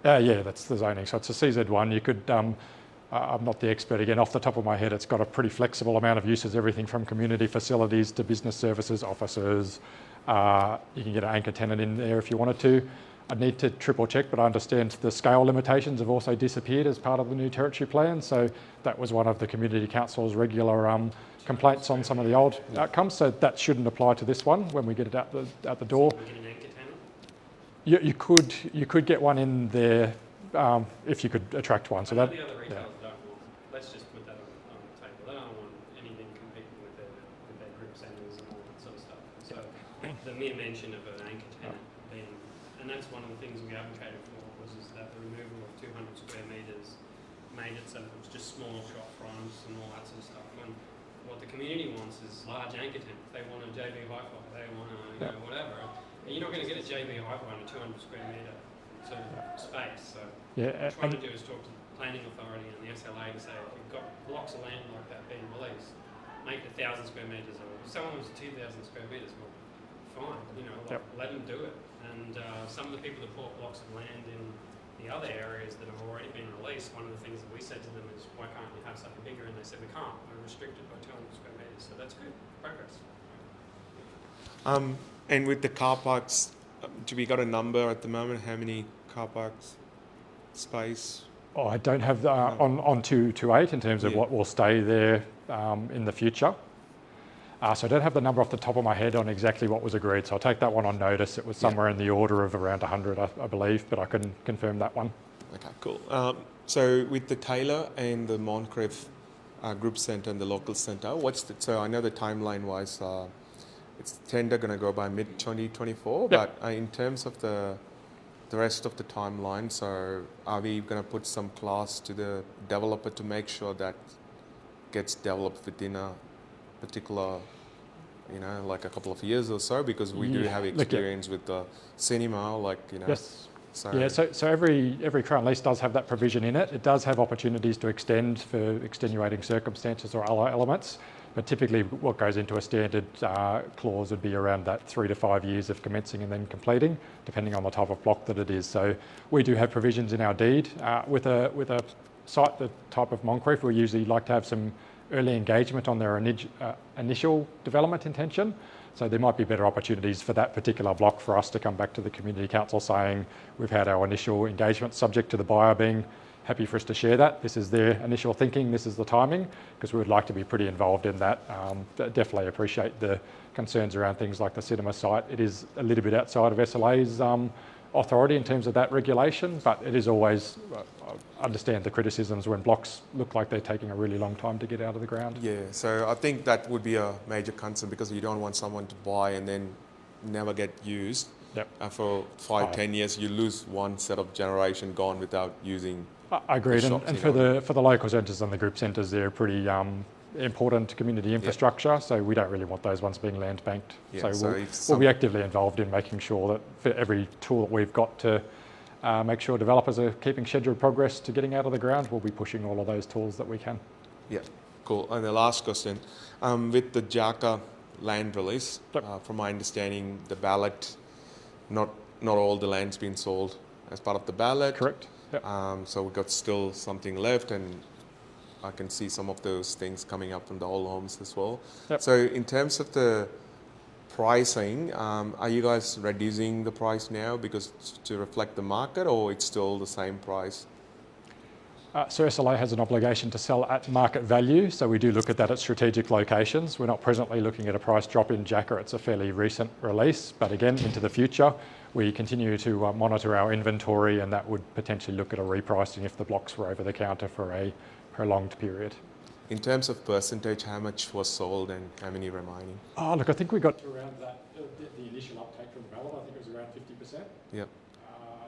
[SPEAKER 4] core?
[SPEAKER 7] Yeah, that's the zoning. So it's a CZ1. You could... I'm not the expert again, off the top of my head, it's got a pretty flexible amount of uses, everything from community facilities to business services, offices. You can get an anchor tenant in there if you wanted to. I'd need to triple check, but I understand the scale limitations have also disappeared as part of the new territory plan. So that was one of the Community Council's regular complaints on some of the old outcomes. So that shouldn't apply to this one when we get it out the door.
[SPEAKER 4] So we get an anchor tenant?
[SPEAKER 7] You could get one in there if you could attract one. So that.
[SPEAKER 4] The other retailers don't want. Let's just put that on the table. They don't want anything competing with their group centres and all that sort of stuff. So the mere mention of an anchor tenant being, and that's one of the things we advocated for, was that the removal of 200 square metres made it so that it was just small shop fronts and all that sort of stuff. When what the community wants is large anchor tenants. They want a JB Hi-Fi. They want a whatever. And you're not going to get a JB Hi-Fi in a 200 square metre sort of space. So what we're trying to do is talk to the planning authority and the SLA to say, if you've got blocks of land like that being released, make it 1,000 square metres, or if someone was 2,000 square metres, well, fine, let them do it. And some of the people that bought blocks of land in the other areas that have already been released, one of the things that we said to them is, why can't you have something bigger? And they said, we can't, we're restricted by 200 square metres. So that's good progress.
[SPEAKER 1] And with the car parks, do we got a number at the moment? How many car parks space?
[SPEAKER 7] Oh, I don't have on 228 in terms of what will stay there in the future. So I don't have the number off the top of my head on exactly what was agreed. So I'll take that one on notice. It was somewhere in the order of around 100, I believe, but I couldn't confirm that one.
[SPEAKER 1] Okay, cool. So with the Taylor and the Moncrief Group Centre and the local centre, so I know the timeline-wise, it's tender going to go by mid 2024.
[SPEAKER 7] Yep.
[SPEAKER 1] But in terms of the rest of the timeline, so are we going to put some clause to the developer to make sure that gets developed within a particular, like a couple of years or so, because we do have experience with the cinema,
[SPEAKER 7] Yes.
[SPEAKER 1] So
[SPEAKER 7] Yeah, so every current lease does have that provision in it. It does have opportunities to extend for extenuating circumstances or other elements, but typically what goes into a standard clause would be around that 3 to 5 years of commencing and then completing, depending on the type of block that it is. So we do have provisions in our deed. With a site the type of Moncrief, we usually like to have some early engagement on their initial development intention. So there might be better opportunities for that particular block for us to come back to the Community Council saying we've had our initial engagement subject to the buyer being happy for us to share that. This is their initial thinking, this is the timing, because we would like to be pretty involved in that. Definitely appreciate the concerns around things like the cinema site. It is a little bit outside of SLA's authority in terms of that regulation, but it is always, understand the criticisms when blocks look like they're taking a really long time to get out of the ground.
[SPEAKER 1] yeah, so I think that would be a major concern, because you don't want someone to buy and then never get used.
[SPEAKER 7] Yep.
[SPEAKER 1] For 5-10 years, you lose one set of generation gone without using.
[SPEAKER 7] I agree,
[SPEAKER 1] shops,
[SPEAKER 7] and for the local centres and the group centres, they're pretty important community infrastructure, so we don't really want those ones being land banked.
[SPEAKER 1] Yeah,
[SPEAKER 7] so we'll be actively involved in making sure that for every tool that we've got to make sure developers are keeping scheduled progress to getting out of the ground, we'll be pushing all of those tools that we can.
[SPEAKER 1] Yeah, cool. And the last question, with the Jaka land release,
[SPEAKER 7] Yep.
[SPEAKER 1] from my understanding, the ballot, not all the land's been sold as part of the ballot.
[SPEAKER 7] Correct. Yep.
[SPEAKER 1] So we've got still something left, and I can see some of those things coming up from the old homes as well.
[SPEAKER 7] Yep.
[SPEAKER 1] So in terms of the pricing, are you guys reducing the price now because to reflect the market, or it's still the same price?
[SPEAKER 7] So SLA has an obligation to sell at market value, so we do look at that at strategic locations. We're not presently looking at a price drop in Jaka. It's a fairly recent release, but again, into the future, we continue to monitor our inventory, and that would potentially look at a repricing if the blocks were over the counter for a prolonged period.
[SPEAKER 1] In terms of percentage, how much was sold and how many remaining?
[SPEAKER 7] Oh, look, I think we got around that, the initial uptake from ballot, I think it was around 50%.
[SPEAKER 1] Yep.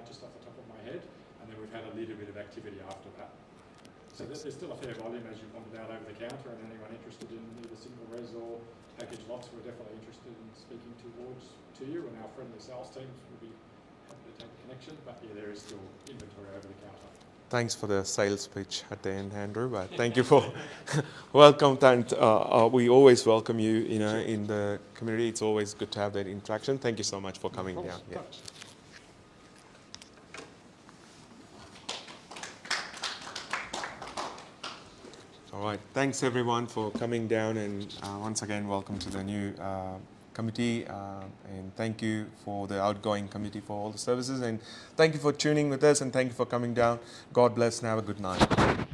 [SPEAKER 7] Just off the top of my head, and then we've had a little bit of activity after that. So there's still a fair volume, as you pointed out, over the counter, and anyone interested in either single res or package lots, we're definitely interested in speaking to you, and our friendly sales teams will be happy to take a connection. But yeah, there is still inventory over the counter.
[SPEAKER 1] Thanks for the sales pitch at the end, Andrew. But thank you for welcome. And we always welcome you, in the community. It's always good to have that interaction. Thank you so much for coming down. Yeah. All right. Thanks everyone for coming down, and once again, welcome to the new committee, and thank you for the outgoing committee for all the services, and thank you for tuning with us, and thank you for coming down. God bless and have a good night.